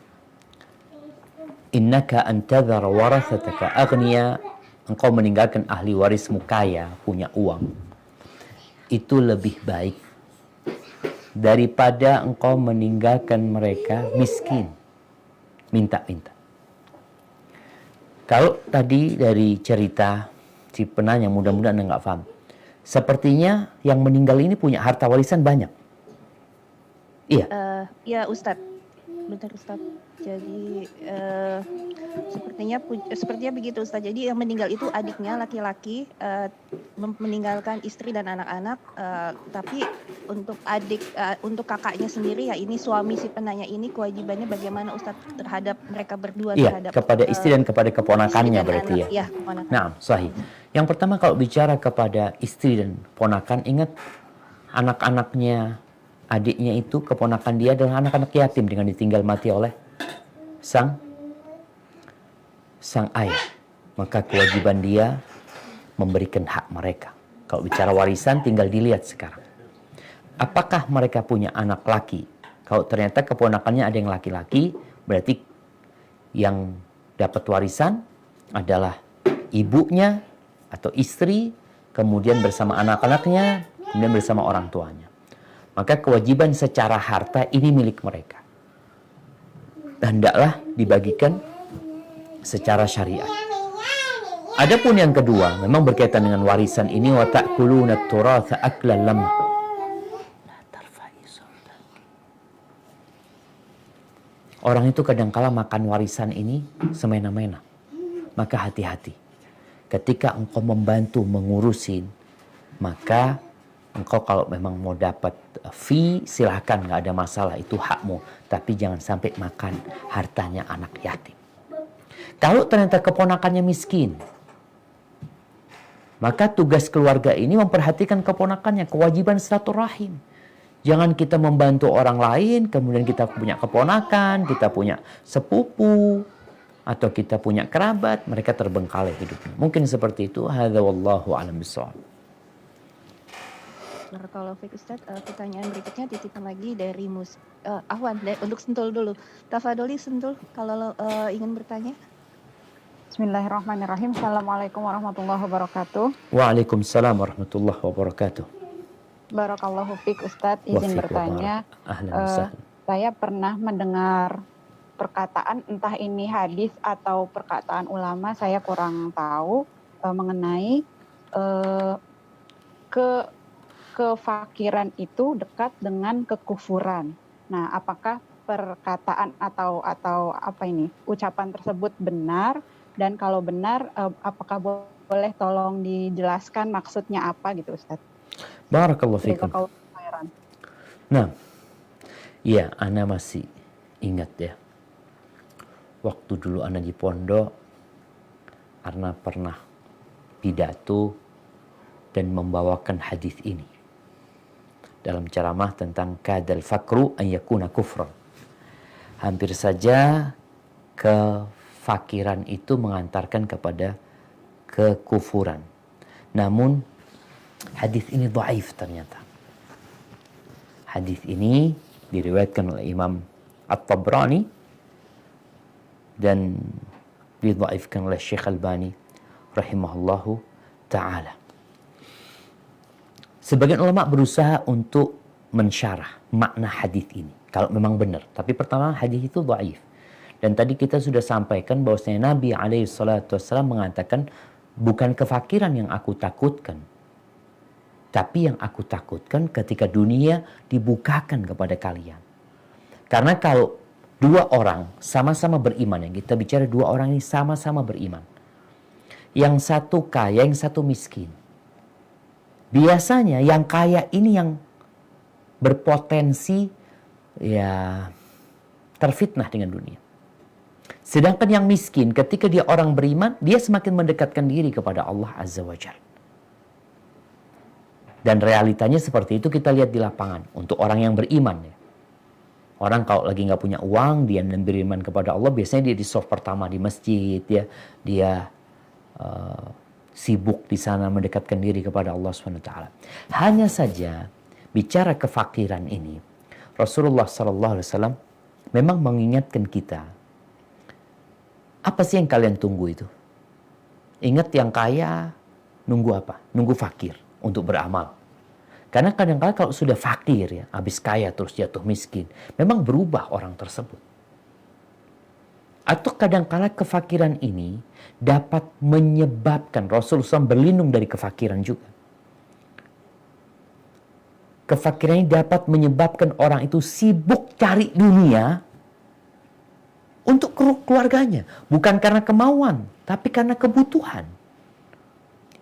innaka antadhara warathataka aghniya, engkau meninggalkan ahli warismu kaya, punya uang, itu lebih baik daripada engkau meninggalkan mereka miskin, minta-minta. Kalau tadi dari cerita si penanya, mudah-mudahan Anda nggak paham, sepertinya yang meninggal ini punya harta warisan banyak. Iya. Ya Ustadz. Bentar Ustaz. Jadi sepertinya begitu Ustaz. Jadi yang meninggal itu adiknya laki-laki, meninggalkan istri dan anak-anak. Tapi untuk untuk kakaknya sendiri ya ini suami si penanya ini kewajibannya bagaimana Ustaz terhadap mereka berdua? Iya, kepada istri dan kepada keponakannya berarti ya. Iya, keponakan. Nah, sahih. Yang pertama kalau bicara kepada istri dan ponakan, ingat anak-anaknya, adiknya itu, keponakan dia adalah anak-anak yatim dengan ditinggal mati oleh sang ayah. Maka kewajiban dia memberikan hak mereka. Kalau bicara warisan tinggal dilihat sekarang. Apakah mereka punya anak laki? Kalau ternyata keponakannya ada yang laki-laki, berarti yang dapat warisan adalah ibunya atau istri, kemudian bersama anak-anaknya, kemudian bersama orang tuanya. Maka kewajiban secara harta ini milik mereka. Dan hendaklah dibagikan secara syariat. Adapun yang kedua, memang berkaitan dengan warisan ini, wa ta'kuluna turatha aklan lamma. Orang itu kadangkala makan warisan ini semena-mena. Maka hati-hati. Ketika engkau membantu mengurusin, maka engkau kalau memang mau dapat fee, silahkan, nggak ada masalah, itu hakmu. Tapi jangan sampai makan hartanya anak yatim. Kalau ternyata keponakannya miskin, maka tugas keluarga ini memperhatikan keponakannya, kewajiban silaturahim. Jangan kita membantu orang lain, kemudian kita punya keponakan, kita punya sepupu, atau kita punya kerabat, mereka terbengkalai hidupnya. Mungkin seperti itu. Hadza wallahu a'lam bishawab. Kalau Ustaz, pertanyaan berikutnya titipan lagi dari Ahwan, untuk Sentul dulu. Tafadoli Sentul kalau ingin bertanya. Bismillahirrahmanirrahim. Assalamualaikum warahmatullahi wabarakatuh. Waalaikumsalam warahmatullahi wabarakatuh. Barakallahu fiik Ustaz, izin bertanya. Saya pernah mendengar perkataan, entah ini hadis atau perkataan ulama, saya kurang tahu, mengenai kefakiran itu dekat dengan kekufuran. Nah, apakah perkataan atau apa ini ucapan tersebut benar, dan kalau benar apakah boleh tolong dijelaskan maksudnya apa gitu Ustaz? Barakallahu fikum. Nah, ya, ana masih ingat ya. Waktu dulu ana di pondok, ana pernah pidato dan membawakan hadis ini dalam ceramah tentang kadal fakru an yakuna kufran. Hampir saja kefakiran itu mengantarkan kepada kekufuran. Namun hadis ini dhaif ternyata. Hadis ini diriwayatkan oleh Imam At-Tabrani dan didhaifkan oleh Syekh Albani rahimahullahu ta'ala. Sebagian ulama berusaha untuk mensyarah makna hadis ini kalau memang benar. Tapi pertama, hadis itu dhaif. Dan tadi kita sudah sampaikan bahwasanya Nabi alaihi salatu wasallam mengatakan, bukan kefakiran yang aku takutkan, tapi yang aku takutkan ketika dunia dibukakan kepada kalian. Karena kalau dua orang sama-sama beriman, yang kita bicara dua orang ini sama-sama beriman, yang satu kaya, yang satu miskin, biasanya yang kaya ini yang berpotensi ya terfitnah dengan dunia. Sedangkan yang miskin ketika dia orang beriman, dia semakin mendekatkan diri kepada Allah Azza wa Jalla. Dan realitanya seperti itu kita lihat di lapangan untuk orang yang beriman ya. Orang kalau lagi nggak punya uang, dia beriman kepada Allah, biasanya dia di soft pertama di masjid ya, dia sibuk di sana mendekatkan diri kepada Allah SWT. Hanya saja bicara kefakiran ini, Rasulullah SAW memang mengingatkan kita, apa sih yang kalian tunggu itu? Ingat yang kaya nunggu apa? Nunggu fakir untuk beramal. Karena kadang-kadang kalau sudah fakir ya, habis kaya terus jatuh miskin, memang berubah orang tersebut. Atau kadang-kadang kefakiran ini dapat menyebabkan, Rasulullah SAW berlindung dari kefakiran juga. Kefakiran ini dapat menyebabkan orang itu sibuk cari dunia untuk keluarganya. Bukan karena kemauan, tapi karena kebutuhan.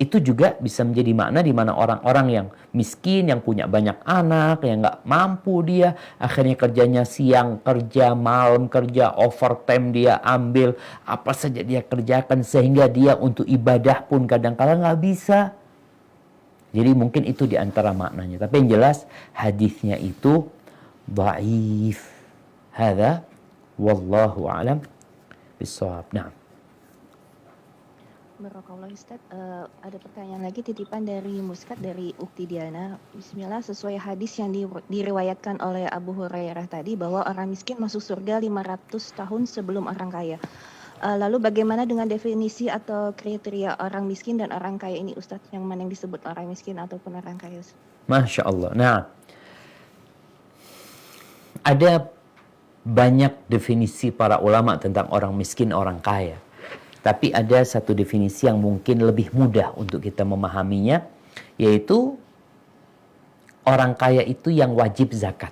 Itu juga bisa menjadi makna di mana orang-orang yang miskin, yang punya banyak anak, yang nggak mampu dia, akhirnya kerjanya siang, kerja malam, kerja overtime dia ambil, apa saja dia kerjakan sehingga dia untuk ibadah pun kadang-kala nggak bisa. Jadi mungkin itu di antara maknanya. Tapi yang jelas hadisnya itu dhaif. Hadza wallahu a'lam bissawab. Nah. Barakallah Ustaz, ada pertanyaan lagi titipan dari Muskat dari Ukti Diana. Bismillah, sesuai hadis yang diriwayatkan oleh Abu Hurairah tadi bahwa orang miskin masuk surga 500 tahun sebelum orang kaya. Lalu bagaimana dengan definisi atau kriteria orang miskin dan orang kaya ini Ustaz? Yang mana yang disebut orang miskin ataupun orang kaya? Masya Allah. Nah, ada banyak definisi para ulama tentang orang miskin, orang kaya. Tapi ada satu definisi yang mungkin lebih mudah untuk kita memahaminya, yaitu orang kaya itu yang wajib zakat.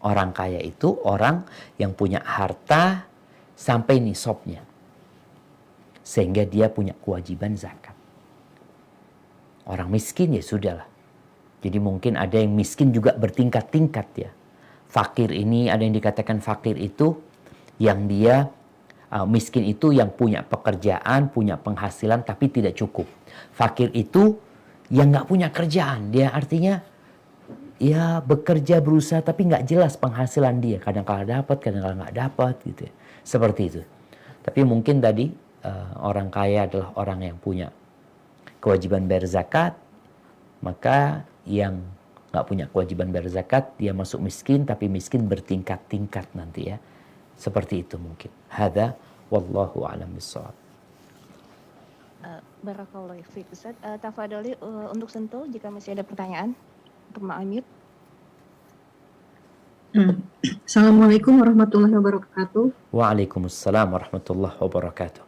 Orang kaya itu orang yang punya harta sampai nisabnya, sehingga dia punya kewajiban zakat. Orang miskin ya sudahlah. Jadi mungkin ada yang miskin juga bertingkat-tingkat ya. Fakir ini, ada yang dikatakan fakir itu yang dia miskin itu yang punya pekerjaan, punya penghasilan tapi tidak cukup. Fakir itu yang nggak punya kerjaan, dia artinya ya bekerja berusaha tapi nggak jelas penghasilan dia. Kadang-kadang dapat, kadang-kadang nggak dapat gitu ya. Seperti itu. Tapi mungkin tadi orang kaya adalah orang yang punya kewajiban bayar zakat, maka yang nggak punya kewajiban bayar zakat dia masuk miskin, tapi miskin bertingkat-tingkat nanti ya. Seperti itu mungkin. Hadza wallahu a'lam bissawab. Barakallahu fiik Ustaz. Tafadholi untuk Sentul jika masih ada pertanyaan untuk Ma'amir. Assalamualaikum warahmatullahi wabarakatuh. Waalaikumsalam warahmatullahi wabarakatuh.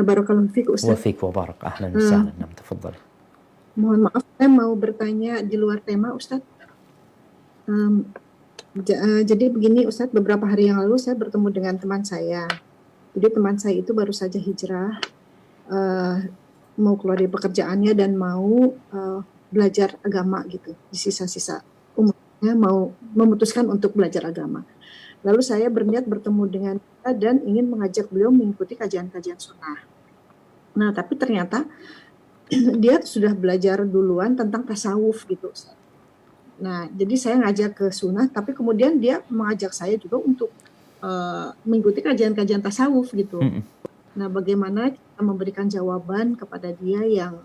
Barakallahu fiik Ustaz. Wa fiik wa barak. Ahlan wa sahlan. Nam tafadhali. Mohon maaf, saya mau bertanya di luar tema Ustaz. Jadi begini Ustadz, beberapa hari yang lalu saya bertemu dengan teman saya. Jadi teman saya itu baru saja hijrah, mau keluar dari pekerjaannya dan mau belajar agama gitu. Di sisa-sisa umurnya mau memutuskan untuk belajar agama. Lalu saya berniat bertemu dengan dia dan ingin mengajak beliau mengikuti kajian-kajian sunnah. Nah, tapi ternyata dia sudah belajar duluan tentang tasawuf gitu, Ustaz. Nah, jadi saya ngajak ke sunnah, tapi kemudian dia mengajak saya juga untuk mengikuti kajian-kajian tasawuf gitu. Nah, bagaimana kita memberikan jawaban kepada dia yang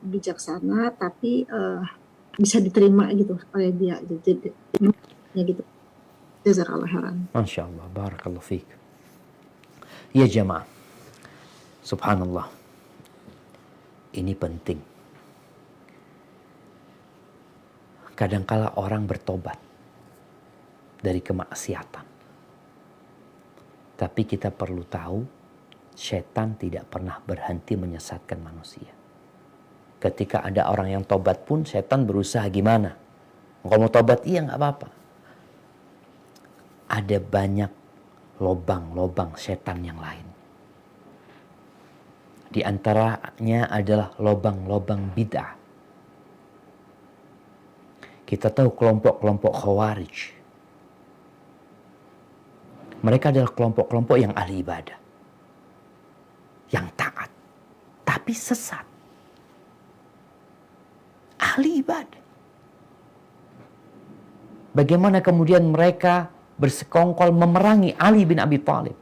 bijaksana, tapi bisa diterima gitu oleh dia. Jadi, ya gitu. Jazakallah khairan. Masya Allah, barakallahu fiik. Ya jamaah, subhanallah, ini penting. Kadangkala orang bertobat dari kemaksiatan. Tapi kita perlu tahu, setan tidak pernah berhenti menyesatkan manusia. Ketika ada orang yang tobat pun, setan berusaha gimana? Kalau mau tobat, iya nggak apa-apa. Ada banyak lobang-lobang setan yang lain. Di antaranya adalah lobang-lobang bid'ah. Kita tahu kelompok-kelompok Khawarij. Mereka adalah kelompok-kelompok yang ahli ibadah. Yang taat. Tapi sesat. Ahli ibadah. Bagaimana kemudian mereka bersekongkol memerangi Ali bin Abi Thalib.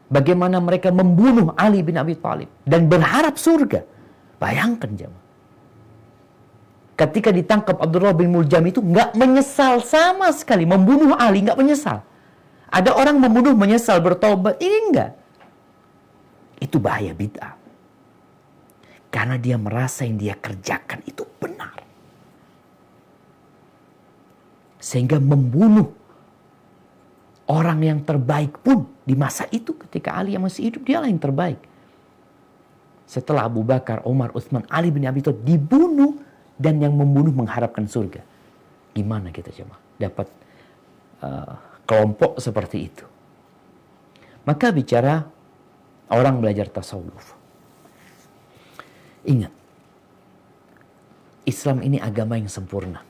Bagaimana mereka membunuh Ali bin Abi Thalib. Dan berharap surga. Bayangkan jemaah. Ketika ditangkap Abdullah bin Muljam itu nggak menyesal sama sekali. Membunuh Ali nggak menyesal. Ada orang membunuh menyesal bertobat. Ini enggak. Itu bahaya bid'ah. Karena dia merasa yang dia kerjakan itu benar. Sehingga membunuh orang yang terbaik pun di masa itu ketika Ali yang masih hidup, dialah yang terbaik. Setelah Abu Bakar, Umar, Utsman, Ali bin Abi Thalib dibunuh dan yang membunuh mengharapkan surga. Gimana kita coba dapat kelompok seperti itu? Maka bicara orang belajar tasawuf. Ingat, Islam ini agama yang sempurna.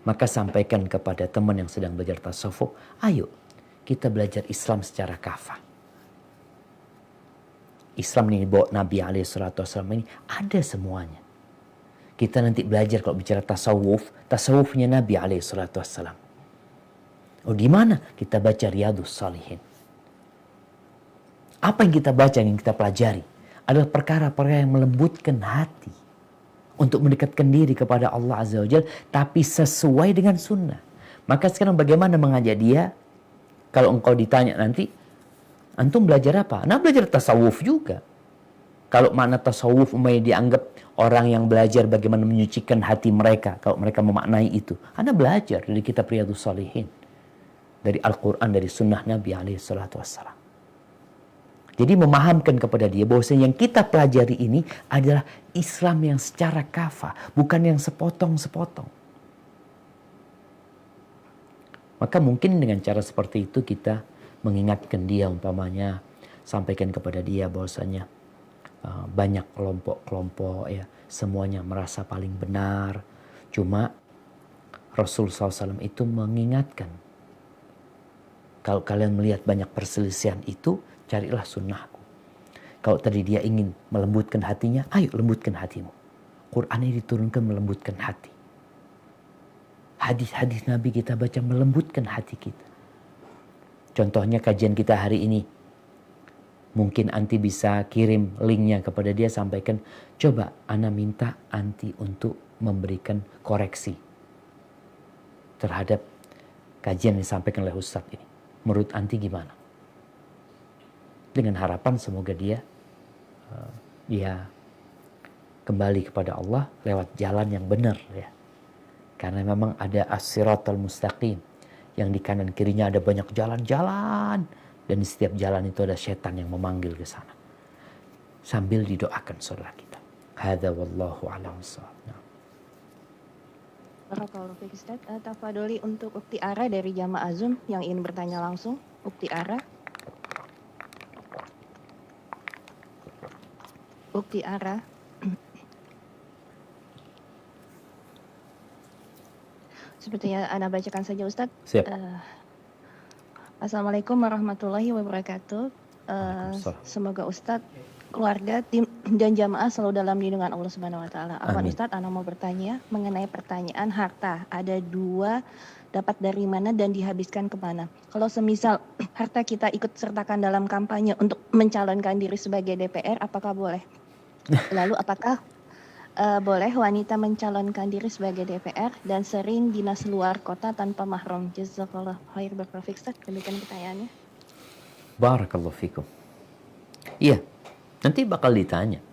Maka sampaikan kepada teman yang sedang belajar tasawuf, ayo kita belajar Islam secara kafah. Islam ini bawa Nabi SAW ini ada semuanya. Kita nanti belajar kalau bicara tasawuf, tasawufnya Nabi SAW. Oh di mana? Kita baca Riyadhus Shalihin. Apa yang kita baca, yang kita pelajari adalah perkara-perkara yang melembutkan hati untuk mendekatkan diri kepada Allah Azza wa Jalla, tapi sesuai dengan sunnah. Maka sekarang bagaimana mengajak dia? Kalau engkau ditanya nanti, antum belajar apa? Nah belajar tasawuf juga. Kalau makna tasawuf dianggap orang yang belajar bagaimana menyucikan hati mereka. Kalau mereka memaknai itu. Anda belajar dari kitab Riyadhus Shalihin. Dari Al-Quran, dari sunnah Nabi SAW. Jadi memahamkan kepada dia bahwa yang kita pelajari ini adalah Islam yang secara kafah. Bukan yang sepotong-sepotong. Maka mungkin dengan cara seperti itu kita mengingatkan dia umpamanya. Sampaikan kepada dia bahwasanya banyak kelompok-kelompok ya. Semuanya merasa paling benar. Cuma Rasul SAW itu mengingatkan. Kalau kalian melihat banyak perselisihan itu, carilah sunnahku. Kalau tadi dia ingin melembutkan hatinya, ayo lembutkan hatimu. Quran ini diturunkan melembutkan hati. Hadis-hadis Nabi kita baca melembutkan hati kita. Contohnya kajian kita hari ini. Mungkin anti bisa kirim linknya kepada dia, sampaikan, coba ana minta anti untuk memberikan koreksi terhadap kajian yang disampaikan oleh Ustadz ini. Menurut anti gimana? Dengan harapan semoga dia kembali kepada Allah lewat jalan yang benar ya. Karena memang ada as-siratal mustaqim, yang di kanan kirinya ada banyak jalan-jalan, dan di setiap jalan itu ada setan yang memanggil ke sana. Sambil didoakan saudara kita. Hadza wallahu a'lam bissawab. Barakallahu fiik Ustaz. Tafadholi untuk Ukti Ara dari Jamaah Zoom yang ingin bertanya langsung. Ukti Ara. Ukti Ara. Sepertinya Ana bacakan saja Ustaz. Siap. Assalamualaikum warahmatullahi wabarakatuh. Waalaikumsalam. Semoga Ustadz, keluarga, tim dan jamaah selalu dalam lindungan Allah Subhanahu wa taala. Afwan Amin. Ustadz, Ana mau bertanya mengenai pertanyaan harta. Ada dua, dapat dari mana dan dihabiskan kemana? Kalau semisal harta kita ikut sertakan dalam kampanye untuk mencalonkan diri sebagai DPR, apakah boleh? Lalu apakah boleh wanita mencalonkan diri sebagai DPR dan sering dinas luar kota tanpa mahram? Jazakallah khair barakallahu fiik Ustaz. Demikian pertanyaannya. Barakallahu fikum. Iya, nanti bakal ditanya.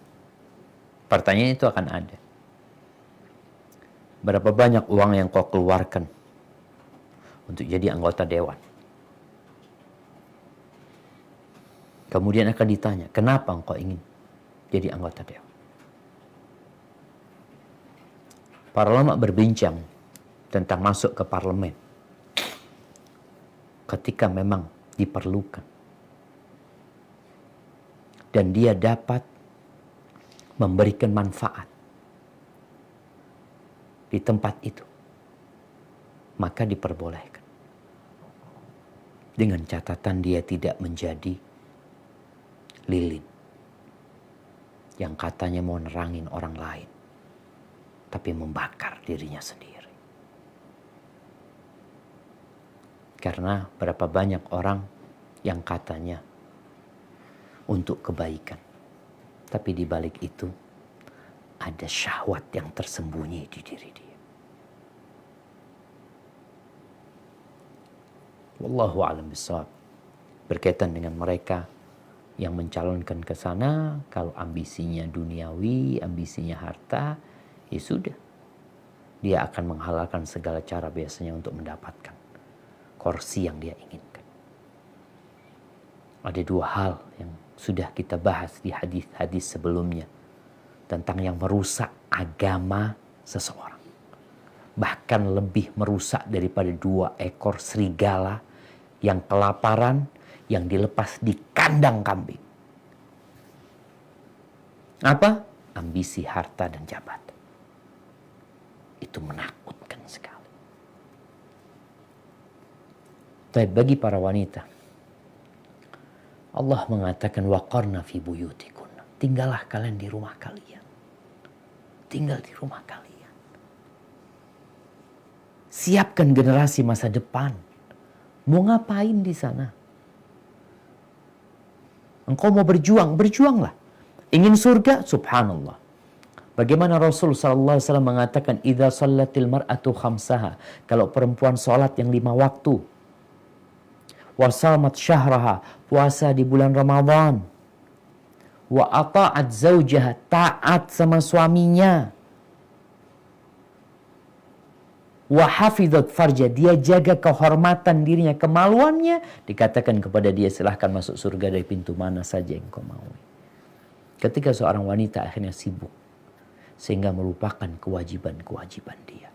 Pertanyaan itu akan ada. Berapa banyak uang yang kau keluarkan untuk jadi anggota dewan? Kemudian akan ditanya, kenapa engkau ingin jadi anggota dewan? Para ulama berbincang tentang masuk ke parlemen ketika memang diperlukan. Dan dia dapat memberikan manfaat di tempat itu, maka diperbolehkan. Dengan catatan dia tidak menjadi lilin yang katanya mau nerangin orang lain, tapi membakar dirinya sendiri. Karena berapa banyak orang yang katanya untuk kebaikan, tapi di balik itu ada syahwat yang tersembunyi di diri dia. Wallahu a'lam bishawab. Berkaitan dengan mereka yang mencalonkan ke sana, kalau ambisinya duniawi, ambisinya harta, ya sudah. Dia akan menghalalkan segala cara biasanya untuk mendapatkan kursi yang dia inginkan. Ada dua hal yang sudah kita bahas di hadis-hadis sebelumnya tentang yang merusak agama seseorang. Bahkan lebih merusak daripada 2 ekor serigala yang kelaparan yang dilepas di kandang kambing. Apa? Ambisi harta dan jabatan. Itu menakutkan sekali. Tapi bagi para wanita, Allah mengatakan waqarna fi buyutikunna. Tinggallah kalian di rumah kalian. Tinggal di rumah kalian. Siapkan generasi masa depan. Mau ngapain di sana? Engkau mau berjuang, berjuanglah. Ingin surga? Subhanallah. Bagaimana Rasul sallallahu alaihi wasallam mengatakan idza shallatil mar'atu khamsaha, kalau perempuan salat yang 5 waktu, wa shamat syahraha, puasa di bulan Ramadan, wa ata'at zaujaha, taat sama suaminya, wa hafizat farja, dia jaga kehormatan dirinya, kemaluannya, dikatakan kepada dia silahkan masuk surga dari pintu mana saja yang kau mau. Ketika seorang wanita akhirnya sibuk sehingga melupakan kewajiban-kewajiban dia,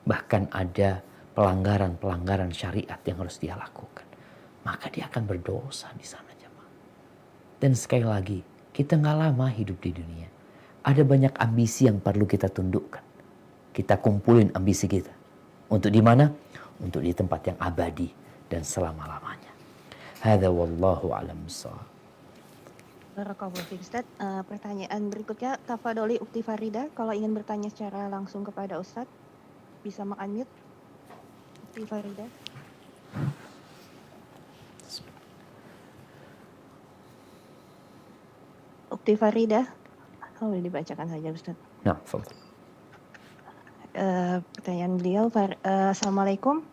bahkan ada pelanggaran-pelanggaran syariat yang harus dia lakukan, maka dia akan berdosa di sana, jemaah. Dan sekali lagi, kita nggak lama hidup di dunia. Ada banyak ambisi yang perlu kita tundukkan. Kita kumpulin ambisi kita. Untuk di mana? Untuk di tempat yang abadi dan selama-lamanya. Hadza wallahu a'lam bishawab. Barakallahu fiik Ustaz. Pertanyaan berikutnya, tafadholi Ukti Farida, kalau ingin bertanya secara langsung kepada Ustaz, bisa unmute. Ukti Farida. Ukti Farida. Oh, boleh dibacakan saja Ustaz. Nah, fadhil. Pertanyaan beliau, Assalamualaikum.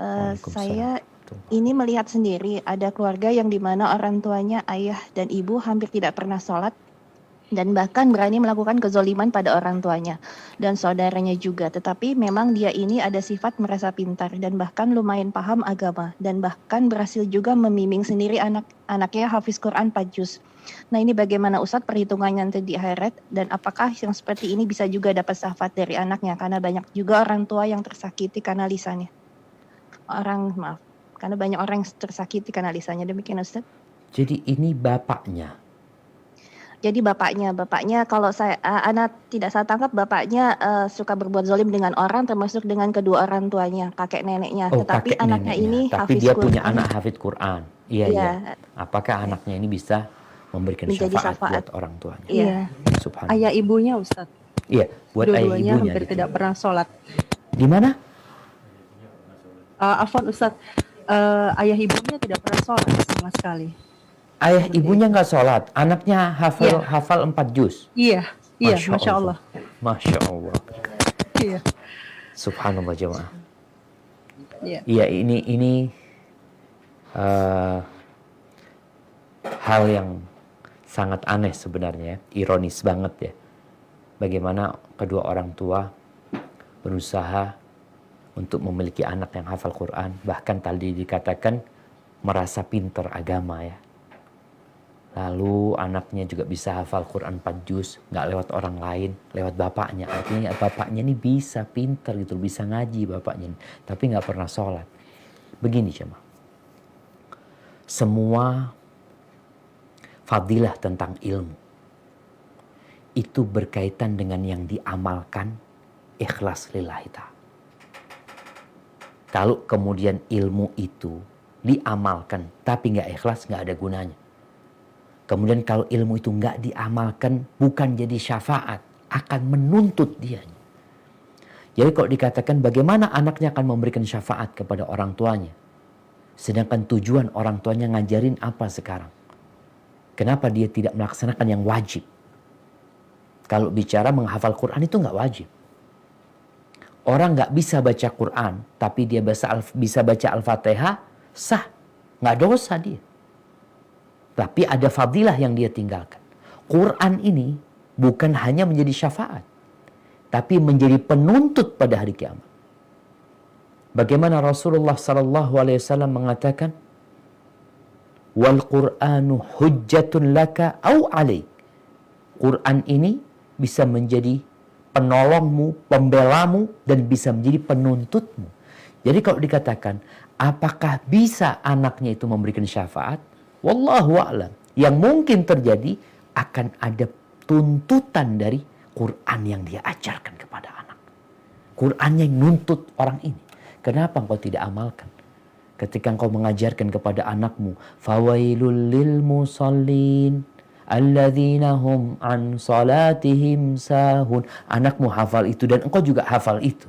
Waalaikumsalam. Saya ini melihat sendiri ada keluarga yang dimana orang tuanya, ayah dan ibu hampir tidak pernah sholat. dan bahkan berani melakukan kezoliman pada orang tuanya dan saudaranya juga. Tetapi memang dia ini ada sifat merasa pintar dan bahkan lumayan paham agama dan bahkan berhasil juga membimbing sendiri anak-anaknya hafiz Quran 4 juz. Nah, ini bagaimana Ustadz perhitungannya nanti di akhirat, dan apakah yang seperti ini bisa juga dapat syafaat dari anaknya, karena banyak juga orang tua yang tersakiti karena lisannya. Karena banyak orang yang tersakiti karena lisannya. Demikian Ustadz. Jadi ini bapaknya. Jadi bapaknya kalau anak tidak saya tangkap, bapaknya suka berbuat zalim dengan orang, termasuk dengan kedua orang tuanya, kakek neneknya. Tetapi Kakek anaknya neneknya. ini Tapi hafiz dia Quran. punya anak hafid Quran. Iya. Apakah Iya. anaknya ini bisa memberikan Menjadi syafaat syafaat buat orang tuanya? Iya. Subhanallah. Ayah ibunya Ustadz. Iya, buat ayah Dua-duanya ibunya. hampir gitu. tidak pernah sholat. Di mana? Afwan Ustadz, ayah ibunya tidak pernah sholat sama sekali. Ayah ibunya nggak sholat, anaknya hafal 4 juz. Iya, Masya Allah. Masya Allah. Iya. Subhanallah jemaah. Iya. Iya, ini hal yang sangat aneh sebenarnya, ironis banget ya. Bagaimana kedua orang tua berusaha untuk memiliki anak yang hafal Quran, bahkan tadi dikatakan merasa pintar agama ya. Lalu anaknya juga bisa hafal Quran 4 juz, nggak lewat orang lain, lewat bapaknya. Artinya bapaknya ini bisa pintar gitu, bisa ngaji bapaknya, tapi nggak pernah sholat. Begini jemaah, semua fadilah tentang ilmu itu berkaitan dengan yang diamalkan, ikhlas lillahi ta'ala. Kalau kemudian ilmu itu diamalkan tapi nggak ikhlas, nggak ada gunanya. Kemudian kalau ilmu itu nggak diamalkan, bukan jadi syafaat, akan menuntut dia. Jadi kalau dikatakan bagaimana anaknya akan memberikan syafaat kepada orang tuanya, sedangkan tujuan orang tuanya ngajarin apa sekarang? Kenapa dia tidak melaksanakan yang wajib? Kalau bicara menghafal Quran itu nggak wajib. Orang nggak bisa baca Quran, tapi dia bisa baca Al-Fatihah, sah, nggak dosa dia. Tapi ada fadilah yang dia tinggalkan. Quran ini bukan hanya menjadi syafaat, tapi menjadi penuntut pada hari kiamat. Bagaimana Rasulullah SAW mengatakan, wal Qur'anu hujjatun laka au alaik. Quran ini bisa menjadi penolongmu, pembelamu, dan bisa menjadi penuntutmu. Jadi kalau dikatakan, apakah bisa anaknya itu memberikan syafaat? Wallahu a'lam. Yang mungkin terjadi akan ada tuntutan dari Quran yang dia ajarkan kepada anak. Quran yang nuntut orang ini. Kenapa engkau tidak amalkan? Ketika engkau mengajarkan kepada anakmu, fawailul lil musallin alladzina hum an salatihim sahun. Anakmu hafal itu dan engkau juga hafal itu.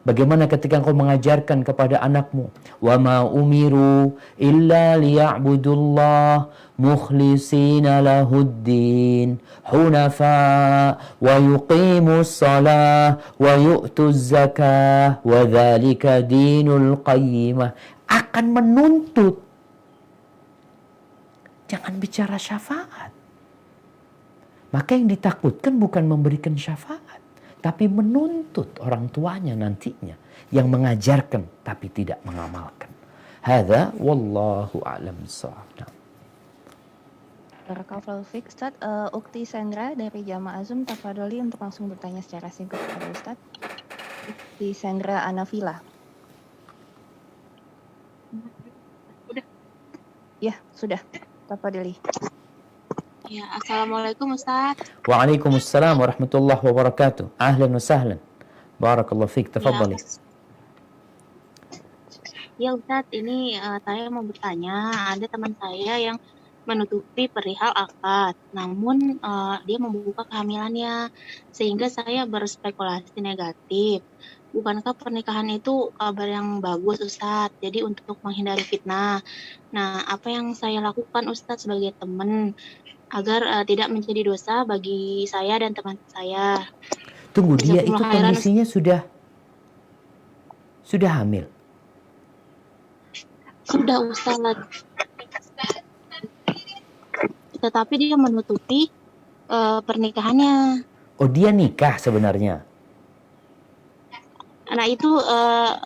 Bagaimana ketika engkau mengajarkan kepada anakmu, wa ma umiru illa liya'budullah mukhlisina lahuddin hunafa wa yuqimus salah wa yu'tuz zakah wa dzalika dinul qayyimah, akan menuntut. Jangan bicara syafaat. Maka yang ditakutkan bukan memberikan syafaat, tapi menuntut orang tuanya nantinya yang mengajarkan tapi tidak mengamalkan. Hadza wallahu a'lam bissawab. Barakallahu fiik Ustaz. Ukti Sandra dari Jamaah Azum tafadholi untuk langsung bertanya secara singkat kepada Ustaz. Ukti Sandra Anafila. Udah. Ya, sudah. Tafadholi. Ya, Assalamualaikum Ustaz. Waalaikumsalam warahmatullahi wabarakatuh. Ahlan wa sahlan. Barakallahu fiik. Tafadhali. Ya Ustaz, ini saya mau bertanya, ada teman saya yang menutupi perihal akad, namun dia membuka kehamilannya, sehingga saya berspekulasi negatif. Bukankah pernikahan itu kabar yang bagus Ustaz? Jadi untuk menghindari fitnah. Nah, apa yang saya lakukan Ustaz sebagai teman agar tidak menjadi dosa bagi saya dan teman saya? Tunggu, dia itu Jazakumullah khairan, kondisinya sudah hamil. Sudah Ustaz. Tetapi dia menutupi pernikahannya. Oh, dia nikah sebenarnya. Nah itu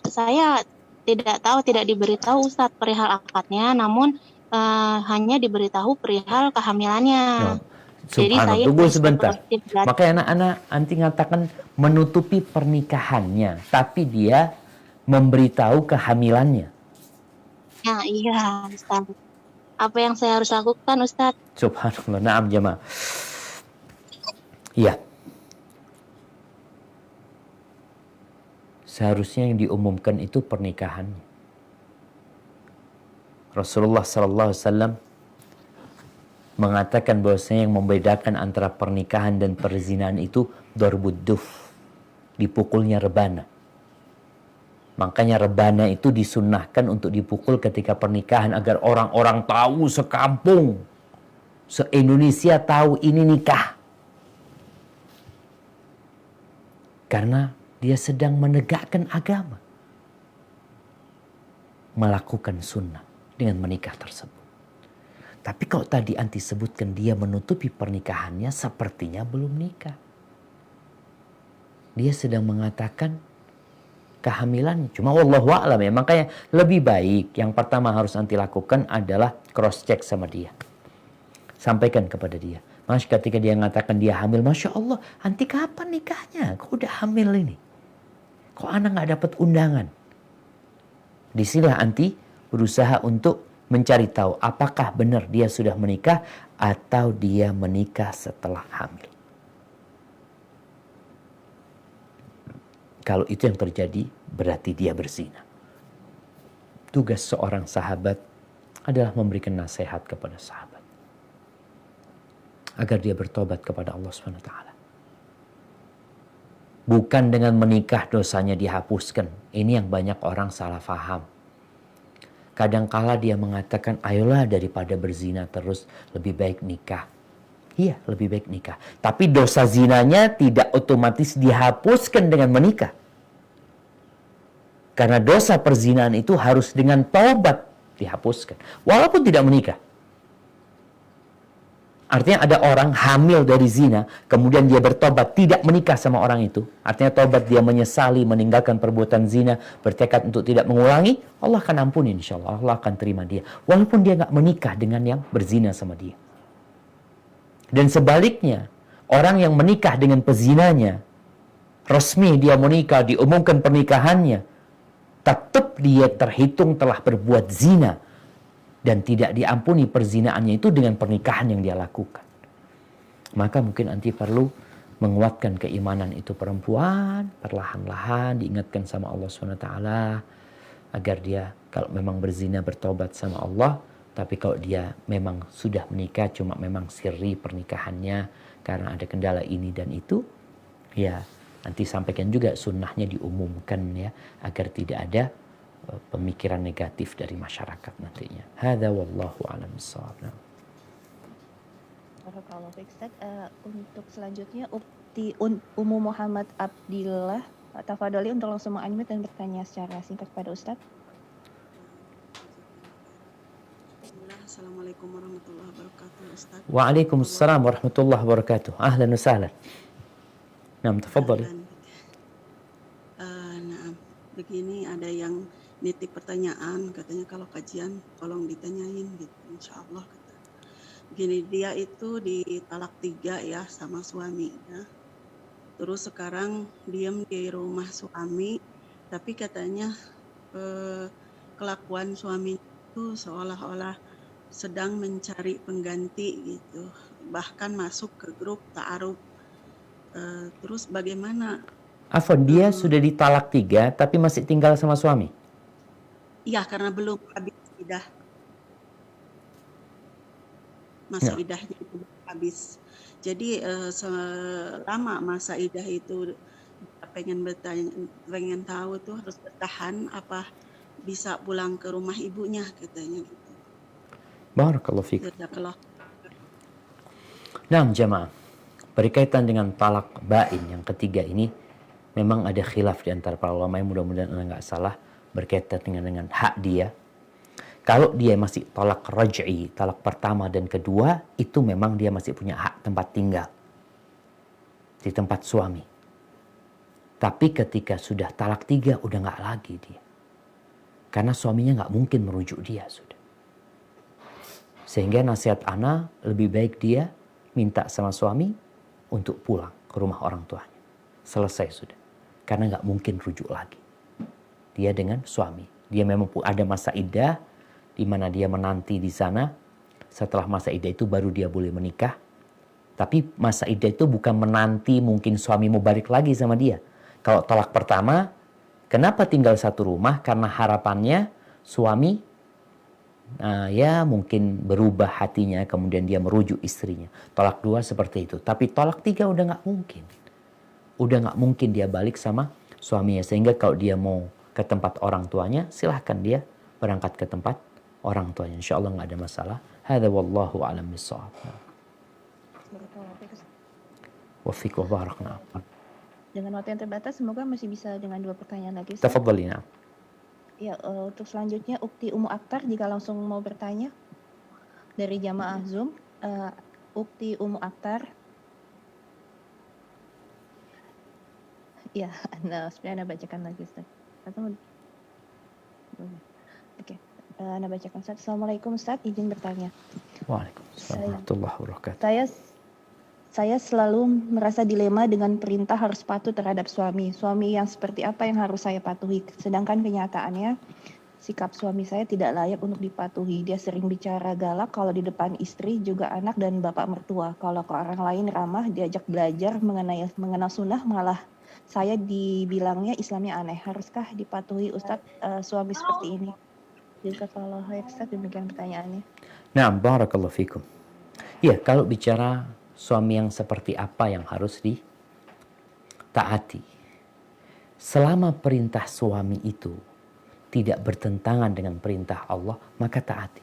saya tidak tahu, tidak diberitahu Ustadz perihal akadnya, namun hanya diberitahu perihal kehamilannya. No. Jadi saya Tunggu sebentar. berspekulatif dan Makanya anak-anak anti ngatakan menutupi pernikahannya, tapi dia memberitahu kehamilannya. Nah, iya Ustadz. Apa yang saya harus lakukan Ustadz? Subhanallah, na'am jamaah. Iya. Seharusnya yang diumumkan itu pernikahannya. Rasulullah sallallahu alaihi wasallam mengatakan bahwasanya yang membedakan antara pernikahan dan perzinahan itu darbud duf, dipukulnya rebana. Makanya rebana itu disunnahkan untuk dipukul ketika pernikahan agar orang-orang tahu sekampung, se-Indonesia tahu ini nikah. Karena dia sedang menegakkan agama, melakukan sunnah dengan menikah tersebut. Tapi kalau tadi anti sebutkan dia menutupi pernikahannya, sepertinya belum nikah. Dia sedang mengatakan kehamilannya. Cuma wallahu a'lam ya. Makanya lebih baik yang pertama harus anti lakukan adalah cross check sama dia. Sampaikan kepada dia. Mas, ketika dia mengatakan dia hamil, Masya Allah, anti kapan nikahnya? Kok udah hamil ini? Kok anak gak dapat undangan? Disinilah anti berusaha untuk mencari tahu apakah benar dia sudah menikah atau dia menikah setelah hamil. Kalau itu yang terjadi, berarti dia berzina. Tugas seorang sahabat adalah memberikan nasihat kepada sahabat agar dia bertobat kepada Allah SWT. Bukan dengan menikah dosanya dihapuskan. Ini yang banyak orang salah faham. Kadangkala dia mengatakan, ayolah daripada berzina terus, lebih baik nikah. Iya, lebih baik nikah. Tapi dosa zinanya tidak otomatis dihapuskan dengan menikah. Karena dosa perzinahan itu harus dengan taubat dihapuskan. Walaupun tidak menikah. Artinya ada orang hamil dari zina, kemudian dia bertobat, tidak menikah sama orang itu. Artinya tobat, dia menyesali, meninggalkan perbuatan zina, bertekad untuk tidak mengulangi, Allah akan ampuni insya Allah. Allah akan terima dia. Walaupun dia nggak menikah dengan yang berzina sama dia. Dan sebaliknya, orang yang menikah dengan pezinanya, resmi dia menikah, diumumkan pernikahannya, tetap dia terhitung telah berbuat zina. Dan tidak diampuni perzinaannya itu dengan pernikahan yang dia lakukan. Maka mungkin anti perlu menguatkan keimanan itu perempuan, perlahan-lahan diingatkan sama Allah SWT, agar dia kalau memang berzina bertobat sama Allah. Tapi kalau dia memang sudah menikah, cuma memang sirri pernikahannya karena ada kendala ini dan itu, ya nanti sampaikan juga sunnahnya diumumkan ya, agar tidak ada pemikiran negatif dari masyarakat nantinya. Hadza wallahu a'lam bissawab. Barakallahu fiik, Ustaz. Untuk selanjutnya Ukti Ummu Muhammad Abdillah, tafadhali untuk langsung mengunmute dan bertanya secara singkat kepada Ustaz. Assalamualaikum warahmatullahi wabarakatuh, Ustaz. Waalaikumsalam warahmatullahi wabarakatuh. Ahlan wa sahlan. Naam, tafadhali. Nah, begini ada yang nitip pertanyaan, katanya kalau kajian tolong ditanyain gitu, insya Allah kata. Gini, dia itu ditalak 3 ya sama suaminya, terus sekarang diem di rumah suami, tapi katanya kelakuan suami itu seolah-olah sedang mencari pengganti gitu, bahkan masuk ke grup ta'aruf. Terus bagaimana? Afwan, dia sudah ditalak 3 tapi masih tinggal sama suami? Iya, karena belum habis idah. Masa idahnya itu belum habis. Jadi selama masa idah itu pengen tahu tuh harus bertahan apa bisa pulang ke rumah ibunya katanya gitu. Barakallahu fiik. Nah, jamaah, berkaitan dengan talak bain yang ketiga ini, memang ada khilaf di antara para ulama, yang mudah-mudahan nggak salah, berkaitan dengan hak dia. Kalau dia masih talak raj'i, talak pertama dan kedua, itu memang dia masih punya hak tempat tinggal. di tempat suami. Tapi ketika sudah talak 3 udah nggak lagi dia. Karena suaminya nggak mungkin merujuk dia sudah. Sehingga nasihat ana lebih baik dia minta sama suami untuk pulang ke rumah orang tuanya. Selesai sudah. Karena nggak mungkin rujuk lagi. Dia dengan suami. Dia memang ada masa iddah di mana dia menanti di sana. Setelah masa iddah itu baru dia boleh menikah. Tapi masa iddah itu bukan menanti mungkin suami mau balik lagi sama dia. Kalau talak pertama, kenapa tinggal satu rumah? Karena harapannya suami ya mungkin berubah hatinya, kemudian dia merujuk istrinya. Talak 2 seperti itu. Tapi talak 3 udah nggak mungkin. Udah nggak mungkin dia balik sama suaminya. Sehingga kalau dia mau ke tempat orang tuanya, silahkan dia berangkat ke tempat orang tuanya. Insya Allah nggak ada masalah. Hadza wallahu a'lam bishawab. Wa fiik wa barakna. Dengan waktu yang terbatas, semoga masih bisa dengan 2 pertanyaan lagi. Tafadhali, na'am. Ya, untuk selanjutnya Ukti Umu Akhtar jika langsung mau bertanya dari jamaah Zoom. Ukti Umu Akhtar. Ya, sebenarnya Anda bacakan lagi, Ustaz. Atau oke. Anda bacakan, Ustaz. Assalamualaikum, Ustaz. Izin bertanya. Waalaikumsalam warahmatullahi wabarakatuh. Saya selalu merasa dilema dengan perintah harus patuh terhadap suami. Suami yang seperti apa yang harus saya patuhi? Sedangkan kenyataannya sikap suami saya tidak layak untuk dipatuhi. Dia sering bicara galak kalau di depan istri, juga anak dan bapak mertua. Kalau ke orang lain ramah, diajak belajar mengenal sunnah, malah saya dibilangnya Islamnya aneh. Haruskah dipatuhi Ustadz suami seperti ini? Jazakallahu khair, Ustadz. Demikian pertanyaannya. Nah, barakallahu fikum. Ya, kalau bicara suami yang seperti apa yang harus ditaati. Selama perintah suami itu tidak bertentangan dengan perintah Allah, maka taati.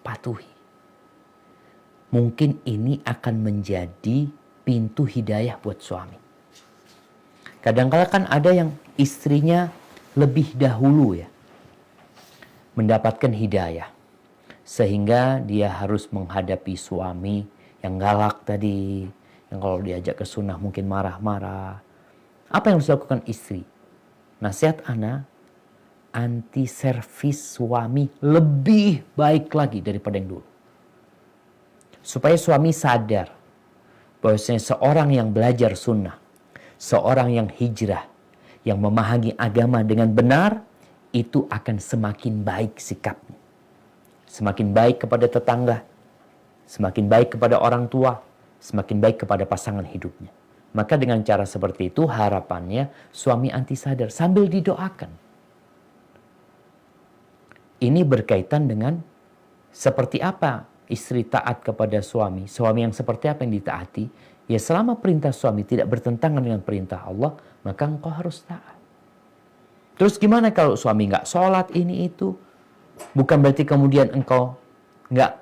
Patuhi. Mungkin ini akan menjadi pintu hidayah buat suami. Kadang-kala kan ada yang istrinya lebih dahulu ya mendapatkan hidayah. Sehingga dia harus menghadapi suami yang galak tadi, yang kalau diajak ke sunnah mungkin marah-marah. Apa yang harus dilakukan istri? Nasihat ana, anti servis suami lebih baik lagi daripada yang dulu. Supaya suami sadar bahwasanya seorang yang belajar sunnah, seorang yang hijrah, yang memahami agama dengan benar, itu akan semakin baik sikapnya. Semakin baik kepada tetangga, semakin baik kepada orang tua, semakin baik kepada pasangan hidupnya. Maka dengan cara seperti itu harapannya suami anti sadar sambil didoakan. Ini berkaitan dengan seperti apa istri taat kepada suami. Suami yang seperti apa yang ditaati? Ya selama perintah suami tidak bertentangan dengan perintah Allah, maka engkau harus taat. Terus gimana kalau suami nggak sholat ini itu? Bukan berarti kemudian engkau nggak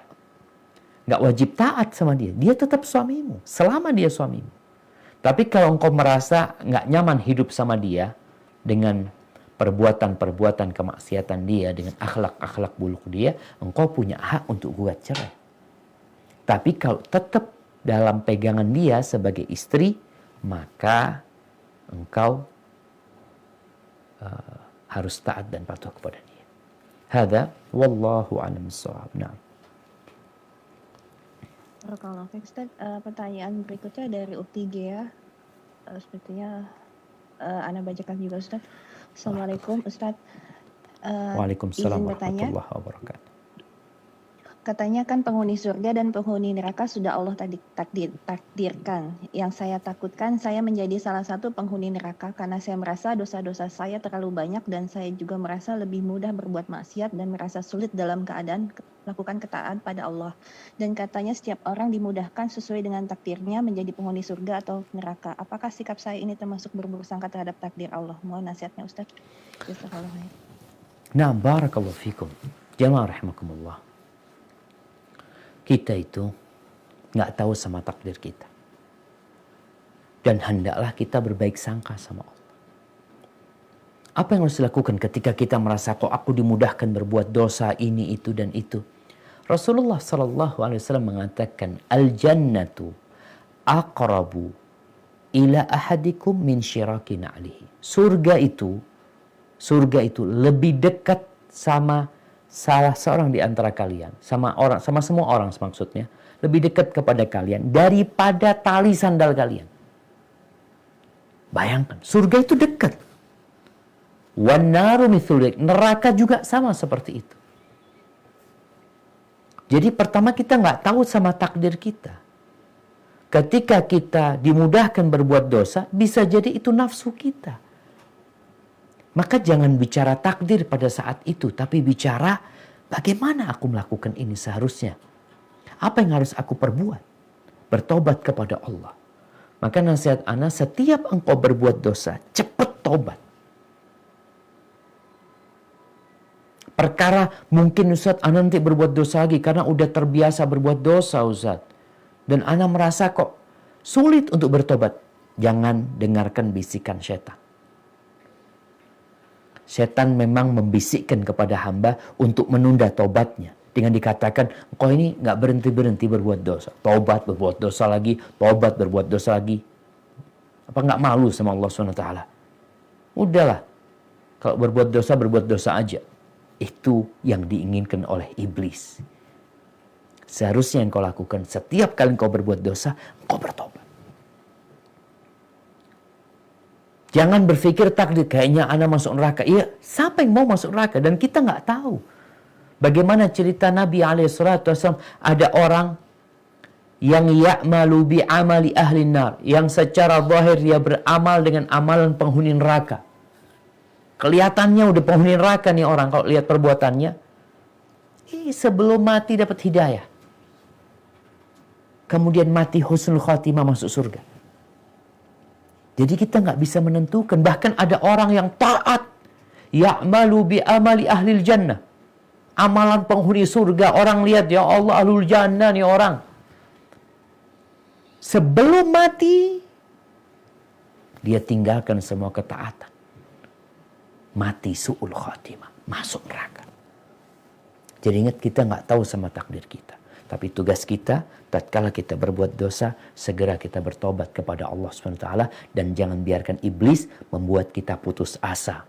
wajib taat sama dia. Dia tetap suamimu. Selama dia suamimu. Tapi kalau engkau merasa nggak nyaman hidup sama dia dengan perbuatan-perbuatan kemaksiatan dia, dengan akhlak-akhlak buruk dia, engkau punya hak untuk gugat cerai. Tapi kalau tetap dalam pegangan dia sebagai istri, maka engkau harus taat dan patuh kepada dia. Hadza wallahu a'lam bishawab. Nah. Kalau Ustaz, pertanyaan berikutnya dari Ukti Gea. Sepertinya Anda bacakan juga, Ustaz. Assalamualaikum, Ustaz. Waalaikumsalam Izin bertanya. warahmatullahi wabarakatuh. Katanya kan penghuni surga dan penghuni neraka sudah Allah takdirkan. Yang saya takutkan saya menjadi salah satu penghuni neraka karena saya merasa dosa-dosa saya terlalu banyak dan saya juga merasa lebih mudah berbuat maksiat dan merasa sulit dalam keadaan melakukan ketaatan pada Allah. Dan katanya setiap orang dimudahkan sesuai dengan takdirnya menjadi penghuni surga atau neraka. Apakah sikap saya ini termasuk berburuk sangka terhadap takdir Allah? Mohon nasihatnya, Ustaz. Jazakallahu khair. Nah, barakallahu fikum. Jamaah rahimakumullah. Kita itu nggak tahu sama takdir kita. Dan hendaklah kita berbaik sangka sama Allah. Apa yang harus dilakukan ketika kita merasa kok aku dimudahkan berbuat dosa ini, itu, dan itu. Rasulullah SAW mengatakan, Al-jannatu aqrabu ila ahadikum min syiraki na'lihi. Surga itu lebih dekat sama salah seorang di antara kalian, sama semua orang maksudnya, lebih dekat kepada kalian daripada tali sandal kalian. Bayangkan, surga itu dekat. Wan naru mithlu dzalik, neraka juga sama seperti itu. Jadi pertama kita nggak tahu sama takdir kita. Ketika kita dimudahkan berbuat dosa, bisa jadi itu nafsu kita. Maka jangan bicara takdir pada saat itu, tapi bicara bagaimana aku melakukan ini seharusnya. Apa yang harus aku perbuat? Bertobat kepada Allah. Maka nasihat ana, setiap engkau berbuat dosa, cepat tobat. Perkara mungkin Ustaz, ana nanti berbuat dosa lagi karena udah terbiasa berbuat dosa Ustaz. Dan ana merasa kok sulit untuk bertobat. Jangan dengarkan bisikan setan. Setan memang membisikkan kepada hamba untuk menunda tobatnya. Dengan dikatakan, engkau ini nggak berhenti-berhenti berbuat dosa. Tobat, berbuat dosa lagi. Tobat, berbuat dosa lagi. Apa nggak malu sama Allah SWT? Udahlah. Kalau berbuat dosa aja. Itu yang diinginkan oleh iblis. Seharusnya yang kau lakukan setiap kali kau berbuat dosa, kau bertobat. Jangan berpikir takdir, kayaknya ana masuk neraka. Iya, siapa yang mau masuk neraka? Dan kita nggak tahu. Bagaimana cerita Nabi SAW, ada orang yang ya'malu bi'amali ahli nar, yang secara zahir dia beramal dengan amalan penghuni neraka. Kelihatannya udah penghuni neraka nih orang kalau lihat perbuatannya. Sebelum mati dapat hidayah. Kemudian mati husnul khatimah masuk surga. Jadi kita nggak bisa menentukan. Bahkan ada orang yang taat. Ya'malu bi'amali ahlil jannah. Amalan penghuni surga. Orang lihat, ya Allah ahlul jannah nih orang. Sebelum mati, dia tinggalkan semua ketaatan. Mati su'ul khatimah. Masuk neraka. Jadi ingat, kita nggak tahu sama takdir kita. Tapi tugas kita, tatkala kita berbuat dosa, segera kita bertobat kepada Allah SWT. Dan jangan biarkan iblis membuat kita putus asa.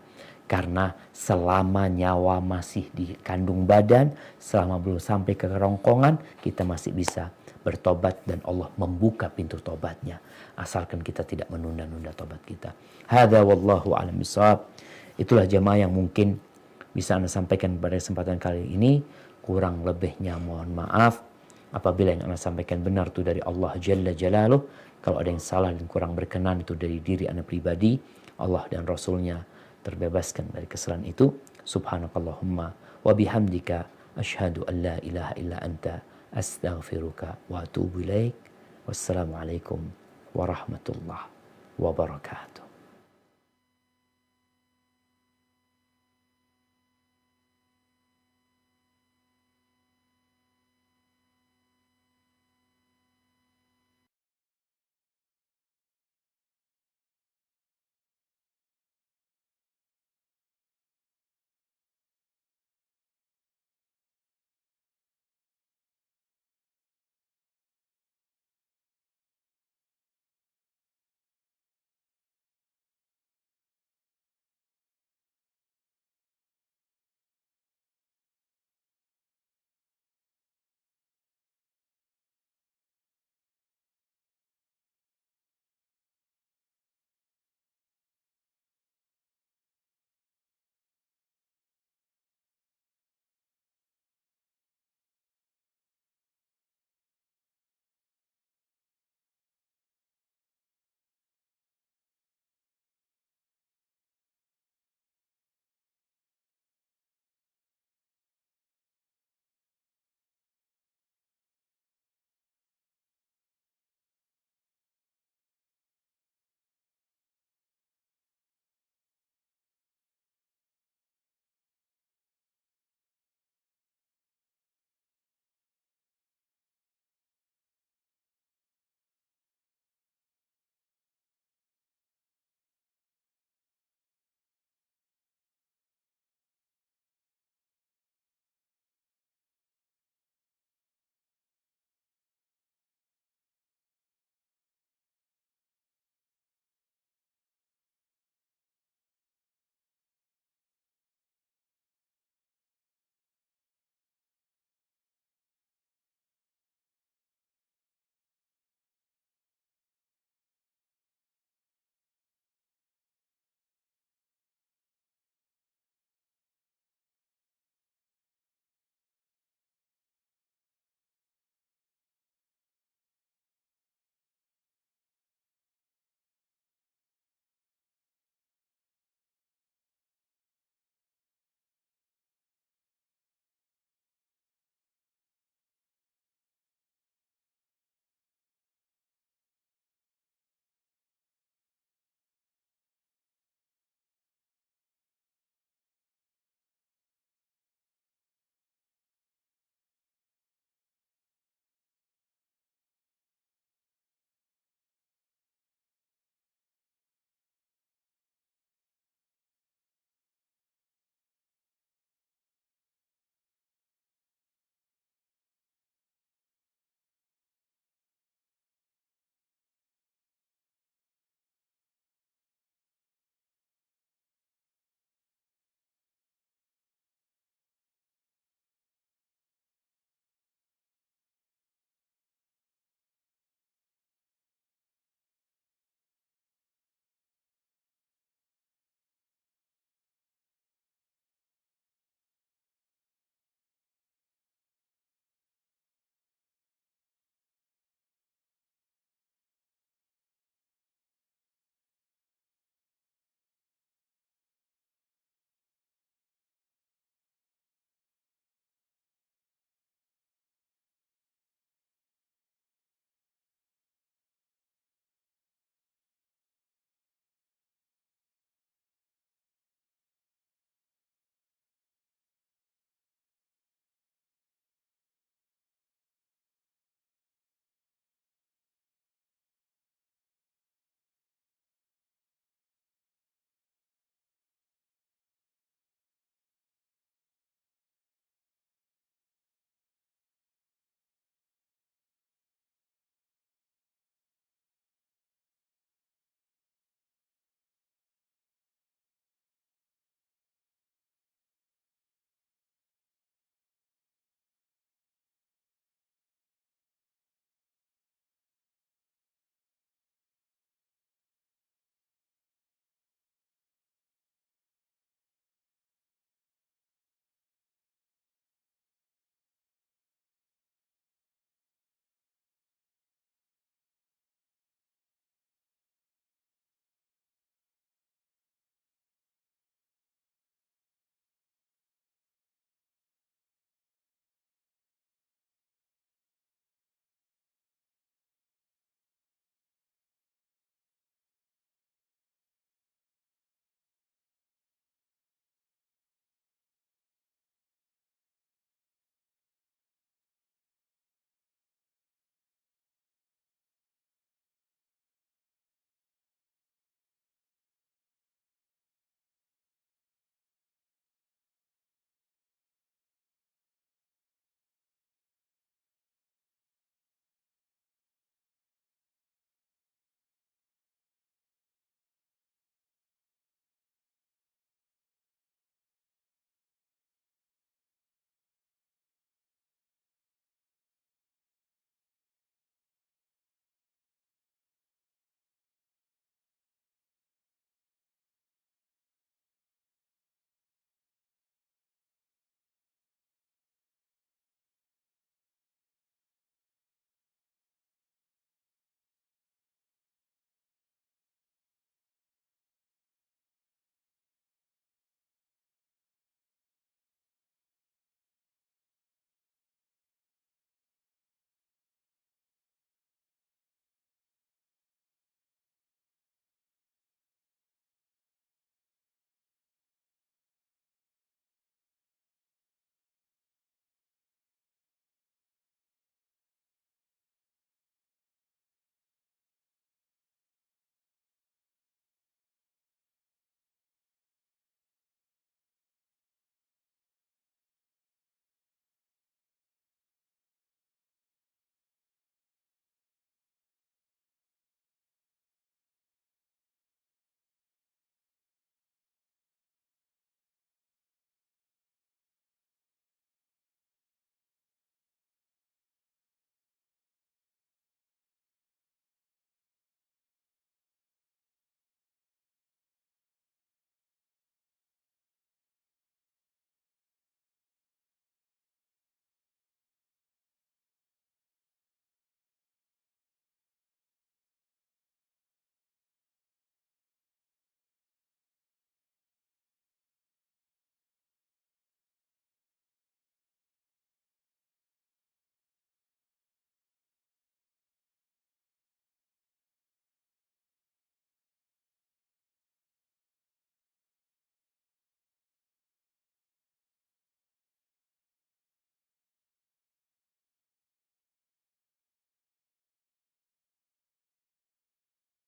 Karena selama nyawa masih di kandung badan, selama belum sampai ke kerongkongan, kita masih bisa bertobat. Dan Allah membuka pintu tobatnya. Asalkan kita tidak menunda-nunda tobat kita. Hadza wallahu a'lam bishawab. Itulah jamaah yang mungkin bisa Anda sampaikan pada kesempatan kali ini. Kurang lebihnya mohon maaf. Apabila yang Anda sampaikan benar itu dari Allah Jalla Jalaluh. Kalau ada yang salah dan kurang berkenan itu dari diri Anda pribadi. Allah dan Rasulnya terbebaskan dari kesalahan itu. Subhanakallahumma wa bihamdika asyhadu an la ilaha illa anta astaghfiruka wa atubu ilaik. Wassalamualaikum warahmatullahi wabarakatuh.